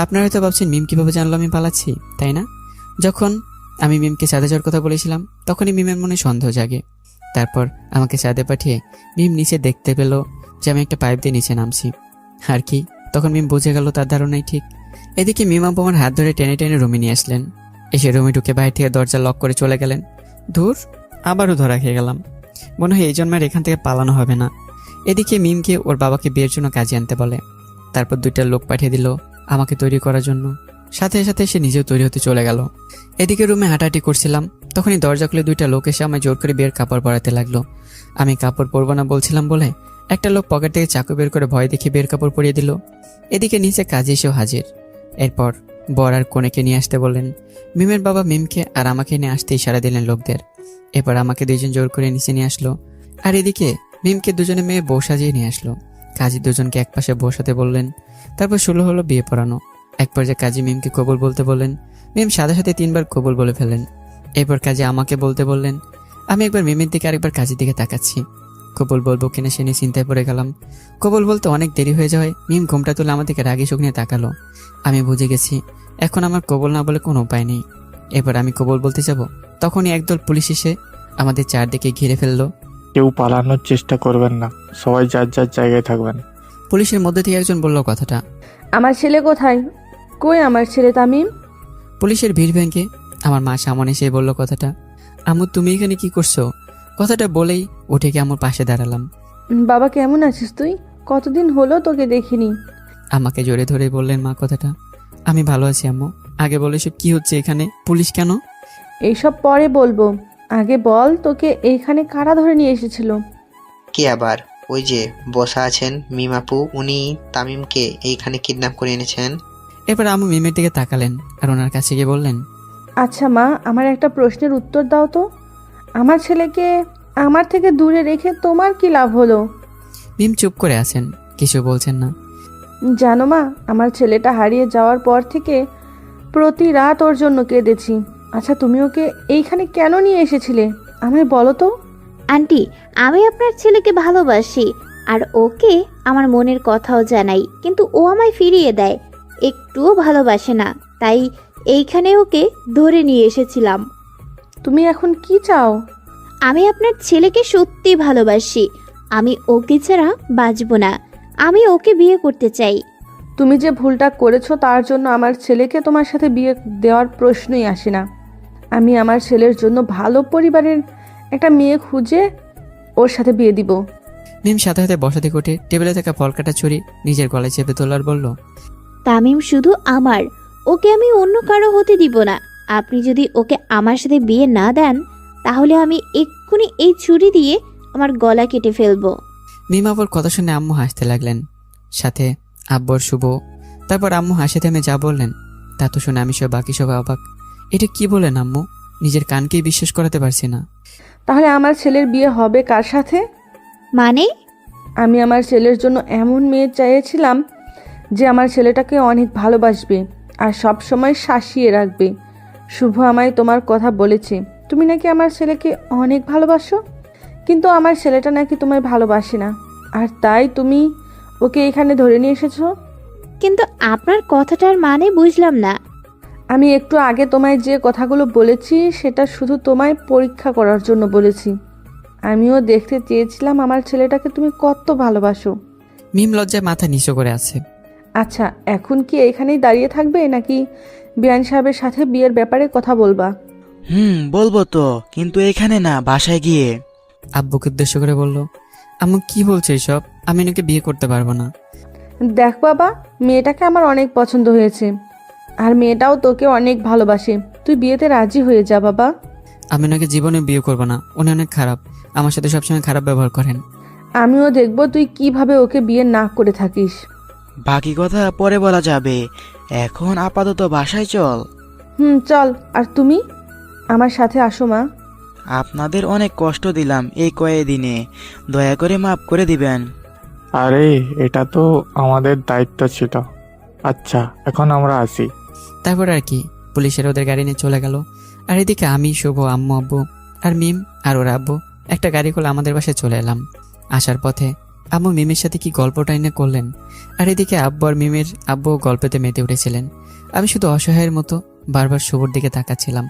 আপনারা হয়তো ভাবছেন মিম কিভাবে জানলো আমি পালাচ্ছি, তাই না? যখন আমি মিমকে ছাদে যাওয়ার কথা বলেছিলাম তখনই মিমের মনে সন্দেহ জাগে। তারপর আমাকে ছাদে পাঠিয়ে মিম নিচে দেখতে পেল যে আমি একটা পাইপ দিয়ে নিচে নামছি। আর কি, তখন মিম বুঝে গেল তার ধারণাই ঠিক। এদিকে মিম আপু আমার হাত ধরে টেনে টেনে রুমে নিয়ে আসলেন। এসে রুমে ঢুকে বাইরে থেকে দরজা লক করে চলে গেলেন। ধুর, আবারও ধরা খেয়ে গেলাম। মনে হয় এই জন্মের এখান থেকে পালানো হবে না। এদিকে মিমকে ওর বাবাকে বিয়ের জন্য কাজে আনতে বলে। তারপর 2টা লোক পাঠিয়ে দিল আমাকে তৈরি করার জন্য। সাথে সাথে সে নিজেও তৈরি হতে চলে গেল। এদিকে রুমে হাঁটাহাঁটি করছিলাম, তখনই দরজা খুলে 2টা লোক এসে আমায় জোর করে বিয়ের কাপড় পরাতে লাগলো। আমি কাপড় পরবো না বলছিলাম বলে একটা লোক পকেট থেকে চাকু বের করে ভয় দেখে বিয়ের কাপড় পরিয়ে দিল। এদিকে নিচে কাজে এসেও হাজির। এরপর বর আর কনেকে নিয়ে আসতে বললেন। মিমের বাবা মিমকে আর আমাকে নিয়ে আসতে ইশারা দিলেন লোকদের। এরপর আমাকে 2জন জোর করে নিচে নিয়ে আসলো। আর এদিকে মিমকে 2জনে মেয়ে বউ সাজিয়ে নিয়ে আসলো। কাজী 2জনকে একপাশে বসাতে বললেন। তারপর শুরু হলো বিয়ে পড়ানো। এক পর্যায়ে কাজী মিমকে কবুল বলতে বললেন। মিম সাথে সাথে 3বার কবুল বলে ফেলেন। এরপর কাজী আমাকে বলতে বললেন। আমি একবার মিমের দিকে আরেকবার কাজীর দিকে তাকাচ্ছি। কবুল বলবো কিনা সে নিয়ে চিন্তায় পড়ে গেলাম। কবুল বলতে অনেক দেরি হয়ে যাওয়ায় মিম ঘুমটা তুলে আমার দিকে রাগি চোখ নিয়ে তাকালো। আমি বুঝে গেছি এখন আমার কবুল না বলে কোনো উপায় নেই। এরপর আমি কবুল বলতে যাব, তখনই একদল পুলিশ এসে আমাদের চারদিকে ঘিরে ফেললো। কেউ পালানোর চেষ্টা করবেন না, সবাই যার যার জায়গায় থাকবেন। পুলিশের মধ্যে থেকে একজন বলল কথাটা। আমার ছেলে কোথায়? কই আমার ছেলে তামিম? পুলিশের ভিড় ভেঙে আমার মা সামনে এসে বলল কথাটা। আম্মু তুমি এখানে কি করছো? কথাটা বলেই উঠে গিয়ে আমার পাশে দাঁড়ালাম। বাবা কেমন আছিস তুই? কতদিন হলো তোকে দেখিনি। আমাকে জোরে ধরে বললেন মা কথাটা। আমি ভালো আছি আম্মু। আগে বলে সব কি হচ্ছে এখানে? পুলিশ কেন? এইসব পরে বলবো, আগে বল তোকে এইখানে কারা ধরে নিয়ে এসেছিল? কি আবার? ওই যে বসা আছেন মিম আপু, উনি তামিমকে এইখানে কিডন্যাপ করে এনেছেন। এরপর আম্মু মিমের দিকে তাকালেন আর ওনার কাছে গিয়ে বললেন। আচ্ছা মা, আমার একটা প্রশ্নের উত্তর দাও তো। আমার ছেলেকে আমার থেকে দূরে রেখে তোমার কি লাভ হলো? মিম চুপ করে আছেন, কিছু বলছেন না। জানো মা, আমার ছেলেটা হারিয়ে যাওয়ার পর থেকে প্রতি রাত ওর জন্য কেঁদেছি। আচ্ছা তুমি ওকে এইখানে কেন নিয়ে এসেছিলে আমায় বলো তো। আন্টি, আমি আপনার ছেলেকে ভালোবাসি আর ওকে আমার মনের কথাও জানাই, কিন্তু ও আমায় ফিরিয়ে দেয়, একটুও ভালোবাসে না, তাই এইখানে ওকে ধরে নিয়ে এসেছিলাম। তুমি এখন কি চাও? আমি আপনার ছেলেকে সত্যি ভালোবাসি, আমি ওকে ছাড়া বাঁচব না, আমি ওকে বিয়ে করতে চাই। তুমি যে ভুলটা করেছো তার জন্য আমার ছেলেকে তোমার সাথে বিয়ে দেওয়ার প্রশ্নই আসে না। আমি আমার ছেলের জন্য ভালো পরিবারের একটা মেয়ে খুঁজে ওর সাথে বিয়ে দিব। মিম সাথে সাথে বসা থেকে উঠে টেবিলে থাকা ফল কাটা ছুরি নিজের গলায় চেপে তোলার বলল। তামিম শুধু আমার, ওকে আমি অন্য কারো হতে দিব না। আপনি যদি ওকে আমার সাথে বিয়ে না দেন তাহলে আমি এক্ষুনি এই ছুরি দিয়ে আমার গলা কেটে ফেলবো। মিম আব্বুর কথা শুনে আম্মু হাসতে লাগলেন, সাথে আব্বর শুভ। তারপর আম্মু হাসি থেমে যা বললেন তা তো শুনে আমি বাকি সবাই অবাক। এটা কি বলেন আম্মু? নিজের কানকেই বিশ্বাস করাতে পারছি না। তাহলে আমার ছেলের বিয়ে হবে কার সাথে? মানে? আমি আমার ছেলের জন্য এমন মেয়ে চেয়েছিলাম যে আমার ছেলেটাকে অনেক ভালোবাসবে আর সব সময় শাসিয়ে রাখবে। শুভ আমায় তোমার কথা বলেছে, তুমি নাকি আমার ছেলেকে অনেক ভালোবাসো, কিন্তু আমার ছেলেটা নাকি তোমায় ভালোবাসে না, আর তাই তুমি ওকে এখানে ধরে নিয়ে এসেছো। কিন্তু আপনার কথাটার মানে বুঝলাম না। আমি একটু আগে তোমায় যে কথাগুলো বলেছি সেটা শুধু তোমায় পরীক্ষা করার জন্য বলেছি। আমিও দেখতে চেয়েছিলাম আমার ছেলেটাকে তুমি কত ভালোবাসো। মিম লজ্জায় মাথা নিচু করে আছে। আচ্ছা এখন কি এখানেই দাঁড়িয়ে থাকবে নাকি বিয়ান সাহেবের সাথে বিয়ের ব্যাপারে কথা বলবা? বলবো তো, কিন্তু এখানে না, বাসায় গিয়ে। আব্বুকে উদ্দেশ্য করে বলল। আম্মু কি বলছে এসব? আমি ওনাকে বিয়ে করতে পারবো না। দেখ বাবা, মেয়েটাকে আমার অনেক পছন্দ হয়েছে আর মেয়েটাও তোকে অনেক ভালোবাসে, তুই বিয়েতে রাজি হয়ে যা বাবা। আমি ওনাকে জীবনে বিয়ে করবো না, উনি অনেক খারাপ, আমার সাথে সবসময় খারাপ ব্যবহার করেন। আমিও দেখবো তুই কিভাবে ওকে বিয়ে না করে থাকিস। বাকি কথা পরে বলা যাবে, এখন আপাতত বাসায় চল। চল। আর তুমি আমার সাথে আসো মা। আপনাদের অনেক কষ্ট দিলাম এই কয়েকদিনে, দয়া করে মাফ করে দিবেন। আরে এটা তো আমাদের দায়িত্ব ছিল, আচ্ছা, এখন আমরা আসি। তারপর আর কি, পুলিশের ওদের গাড়ি নিয়ে চলে গেল। আর এদিকে আমি, শুভ, আম্মু, আব্বু আর মিম আর ওর আব্বু একটা গাড়ি করে আমাদের বাসায় চলে এলাম। আসার পথে আম্মু মিমের সাথে কি গল্পটাই না করলেন। আর এদিকে আব্বু আর মিমের আব্বু গল্পেতে মেতে উঠেছিলেন। আমি শুধু অসহায়ের মতো বারবার শুভর দিকে তাকাচ্ছিলাম।